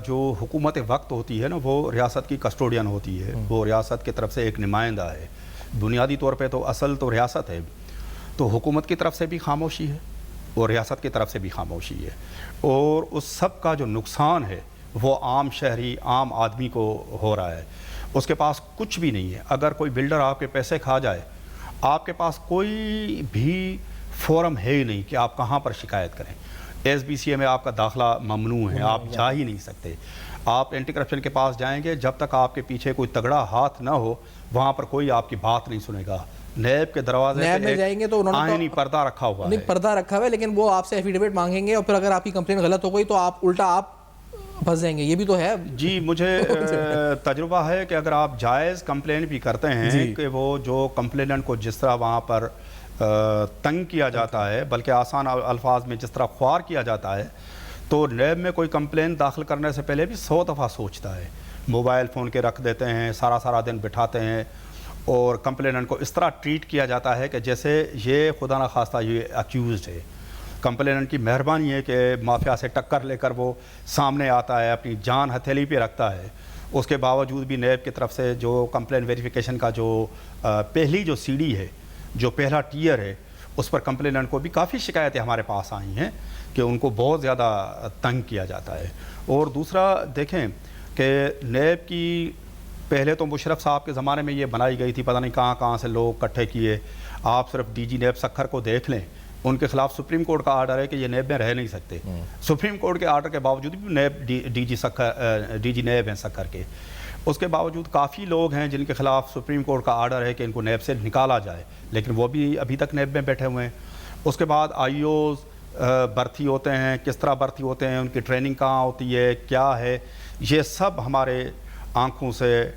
جو حکومت وقت ہوتی ہے نا وہ ریاست کی کسٹوڈین ہوتی ہے, وہ ریاست کی طرف سے ایک نمائندہ ہے. بنیادی طور پہ تو اصل تو ریاست ہے, تو حکومت کی طرف سے بھی خاموشی ہے اور ریاست کی طرف سے بھی خاموشی ہے. اور اس سب کا جو نقصان ہے وہ عام شہری, عام آدمی کو ہو رہا ہے. اس کے پاس کچھ بھی نہیں ہے. اگر کوئی بلڈر آپ کے پیسے کھا جائے, آپ کے پاس کوئی بھی فورم ہے ہی نہیں کہ آپ کہاں پر شکایت کریں. ایس بی سی اے میں آپ کا داخلہ ممنوع ہے, آپ جا ہی نہیں سکتے. آپ اینٹی کرپشن کے پاس جائیں گے, جب تک آپ کے پیچھے کوئی تگڑا ہاتھ نہ ہو وہاں پر کوئی آپ کی بات نہیں سنے گا. نیب کے دروازے میں جائیں گے تو انہوں نے آئینی پردہ رکھا ہوا ہے. پردہ رکھا ہوا ہے, لیکن وہ آپ سے ایفیڈیوٹ مانگیں گے اور پھر اگر آپ کی کمپلین غلط ہو گئی تو آپ الٹا آپ پھنس جائیں گے. یہ بھی تو ہے. جی مجھے تجربہ ہے کہ اگر آپ جائز کمپلین بھی کرتے ہیں کہ وہ جو کمپلیننٹ کو جس طرح وہاں پر تنگ کیا جاتا ہے, بلکہ آسان الفاظ میں جس طرح خوار کیا جاتا ہے, تو نیب میں کوئی کمپلین داخل کرنے سے پہلے بھی 100 دفعہ سوچتا ہے. موبائل فون کے رکھ دیتے ہیں, سارا دن بٹھاتے ہیں, اور کمپلیننٹ کو اس طرح ٹریٹ کیا جاتا ہے کہ جیسے یہ خدا نخواستہ یہ اکیوزڈ ہے. کمپلیننٹ کی مہربانی ہے کہ مافیا سے ٹکر لے کر وہ سامنے آتا ہے, اپنی جان ہتھیلی پہ رکھتا ہے. اس کے باوجود بھی نیب کی طرف سے جو کمپلین ویریفیکیشن کا جو پہلی جو سی ڈی ہے, جو پہلا ٹیئر ہے, اس پر کمپلیننٹ کو بھی کافی شکایتیں ہمارے پاس آئی ہیں کہ ان کو بہت زیادہ تنگ کیا جاتا ہے. اور دوسرا دیکھیں کہ نیب کی پہلے تو مشرف صاحب کے زمانے میں یہ بنائی گئی تھی, پتہ نہیں کہاں سے لوگ اکٹھے کیے. آپ صرف ڈی جی نیب سکھر کو دیکھ لیں, ان کے خلاف سپریم کورٹ کا آرڈر ہے کہ یہ نیب میں رہ نہیں سکتے. سپریم کورٹ کے آرڈر کے باوجود بھی نیب ڈی جی نیب ہیں سکھر کے. اس کے باوجود کافی لوگ ہیں جن کے خلاف سپریم کورٹ کا آرڈر ہے کہ ان کو نیب سے نکالا جائے, لیکن وہ بھی ابھی تک نیب میں بیٹھے ہوئے ہیں. اس کے بعد آئی اوز بھرتی ہوتے ہیں, کس طرح بھرتی ہوتے ہیں, ان کی ٹریننگ کہاں ہوتی ہے, کیا ہے, یہ سب ہمارے آنکھوں سے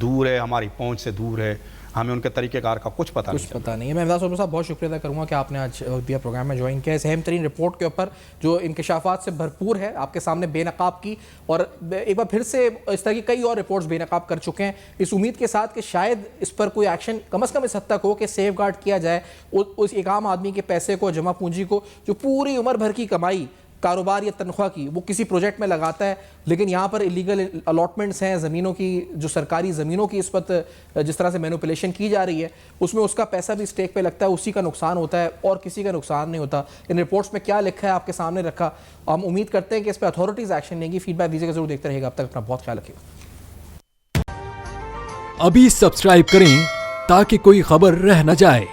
دور ہے, ہماری پہنچ سے دور ہے. ہمیں ان کے طریقہ کار کا کچھ پتہ نہیں ہے. میں امداد صاحب بہت شکریہ ادا کروں گا کہ آپ نے آج وقت دیا پروگرام میں جوائن کیا. اس اہم ترین رپورٹ کے اوپر جو انکشافات سے بھرپور ہے, آپ کے سامنے بے نقاب کی, اور ایک بار پھر سے اس طرح کی کئی اور رپورٹس بے نقاب کر چکے ہیں, اس امید کے ساتھ کہ شاید اس پر کوئی ایکشن کم از کم اس حد تک ہو کہ سیف گارڈ کیا جائے اس ایک عام آدمی کے پیسے کو, جمع پونجی کو, جو پوری عمر بھر کی کمائی, کاروبار یا تنخواہ کی وہ کسی پروجیکٹ میں لگاتا ہے. لیکن یہاں پر ایلیگل الاٹمنٹس ہیں زمینوں کی, جو سرکاری زمینوں کی اس وقت جس طرح سے مینوپولیشن کی جا رہی ہے, اس میں اس کا پیسہ بھی اسٹیک پہ لگتا ہے, اسی کا نقصان ہوتا ہے اور کسی کا نقصان نہیں ہوتا. ان رپورٹس میں کیا لکھا ہے آپ کے سامنے رکھا. ہم امید کرتے ہیں کہ اس پہ اتھارٹیز ایکشن لیں گی. فیڈ بیک دیجیے گا, ضرور دیکھتے رہیے گا. اب تک اپنا بہت خیال رکھیے گا. ابھی سبسکرائب کریں تاکہ کوئی خبر رہ نہ جائے.